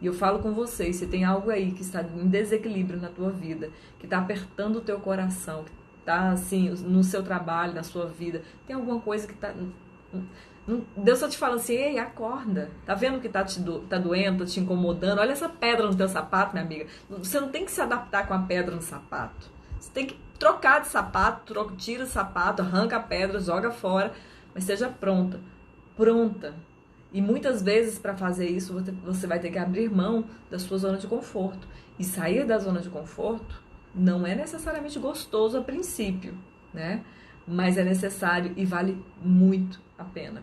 E eu falo com vocês, se tem algo aí que está em desequilíbrio na tua vida, que está apertando o teu coração, que está assim, no seu trabalho, na sua vida, tem alguma coisa que está... Deus só te fala assim, ei, acorda, tá vendo que tá doendo, tá te incomodando, olha essa pedra no teu sapato, minha amiga. Você não tem que se adaptar com a pedra no sapato, você tem que trocar de sapato, tira o sapato, arranca a pedra, joga fora, mas seja pronta. E muitas vezes para fazer isso você vai ter que abrir mão da sua zona de conforto, e sair da zona de conforto não é necessariamente gostoso a princípio, né? Mas é necessário e vale muito a pena.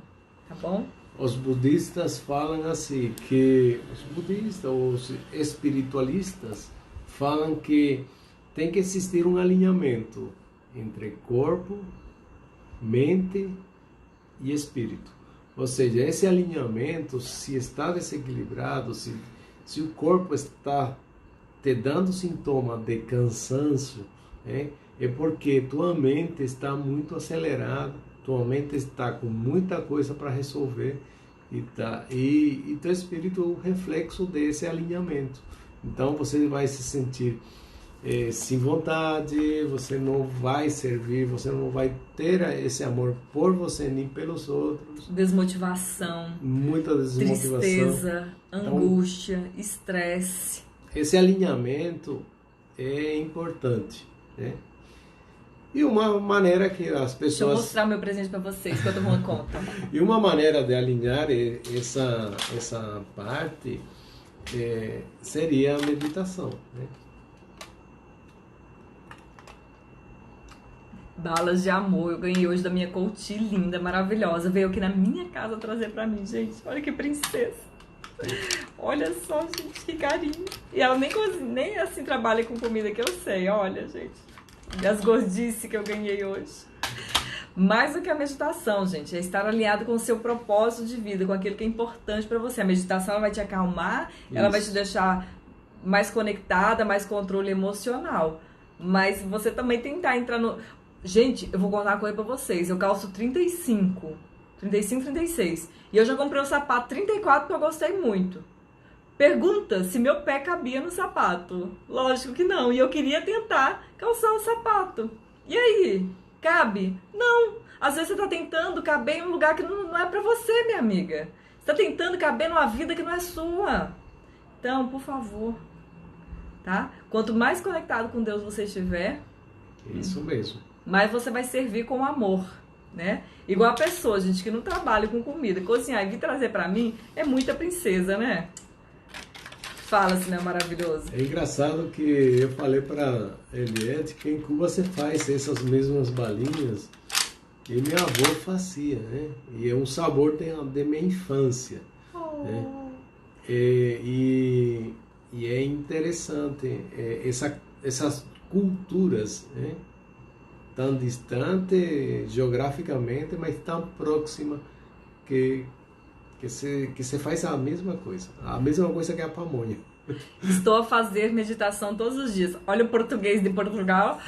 Tá bom? Os budistas falam assim, que os budistas, os espiritualistas falam que tem que existir um alinhamento entre corpo, mente e espírito. Ou seja, esse alinhamento, se está desequilibrado, se o corpo está te dando sintoma de cansaço, é porque tua mente está muito acelerada, tua mente está com muita coisa para resolver e teu espírito é o reflexo desse alinhamento. Então você vai se sentir sem vontade, você não vai servir, você não vai ter esse amor por você nem pelos outros. Desmotivação, muita desmotivação, tristeza, angústia, estresse. Esse alinhamento é importante, né? E uma maneira que as pessoas... Deixa eu mostrar o meu presente para vocês, que eu tomo uma conta. E uma maneira de alinhar essa parte seria a meditação, né? Balas de amor, eu ganhei hoje da minha coach linda, maravilhosa. Veio aqui na minha casa trazer pra mim, gente. Olha que princesa. Olha só, gente, que carinho. E ela nem assim trabalha com comida que eu sei, olha, gente. E as gordices que eu ganhei hoje. Mais do que a meditação, gente, é estar alinhado com o seu propósito de vida, com aquilo que é importante pra você. A meditação ela vai te acalmar, ela vai te deixar mais conectada, mais controle emocional. Mas você também tentar entrar no... Gente, eu vou contar uma coisa pra vocês. Eu calço 35, 36. E eu já comprei um sapato 34 que eu gostei muito. Pergunta se meu pé cabia no sapato. Lógico que não. E eu queria tentar calçar o sapato. E aí? Cabe? Não. Às vezes você tá tentando caber em um lugar que não é pra você, minha amiga. Você tá tentando caber numa vida que não é sua. Então, por favor, tá? Quanto mais conectado com Deus você estiver... Isso mesmo. Mais você vai servir com amor, né? Igual a pessoa, gente, que não trabalha com comida. Cozinhar e vir trazer pra mim é muita princesa, né? Fala, se não é maravilhoso. É engraçado que eu falei para Eliette que em Cuba você faz essas mesmas balinhas que minha avó fazia, né? E é um sabor de minha infância, né? E é interessante essas culturas, né? Tão distante geograficamente, mas tão próxima que se faz a mesma coisa que a pamonha. Estou a fazer meditação todos os dias. Olha o português de Portugal.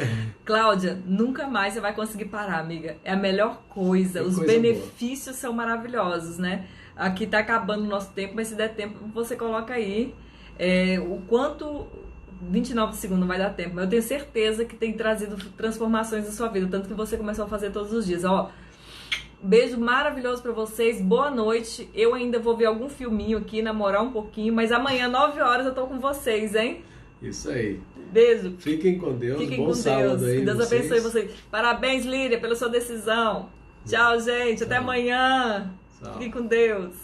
Cláudia, nunca mais você vai conseguir parar, amiga. É a melhor coisa. Os benefícios são maravilhosos, né? Aqui tá acabando o nosso tempo, mas se der tempo, você coloca aí. o quanto 29 segundos não vai dar tempo, mas eu tenho certeza que tem trazido transformações na sua vida, tanto que você começou a fazer todos os dias. Ó, beijo maravilhoso pra vocês, boa noite. Eu ainda vou ver algum filminho aqui, namorar um pouquinho, mas amanhã 9 horas eu tô com vocês, hein? Isso aí. Beijo. Fiquem com Deus. Fiquem Bom com sábado Deus. aí. Que Deus abençoe vocês. Parabéns, Líria, pela sua decisão. Tchau, gente. Até amanhã. Tchau. Fiquem com Deus.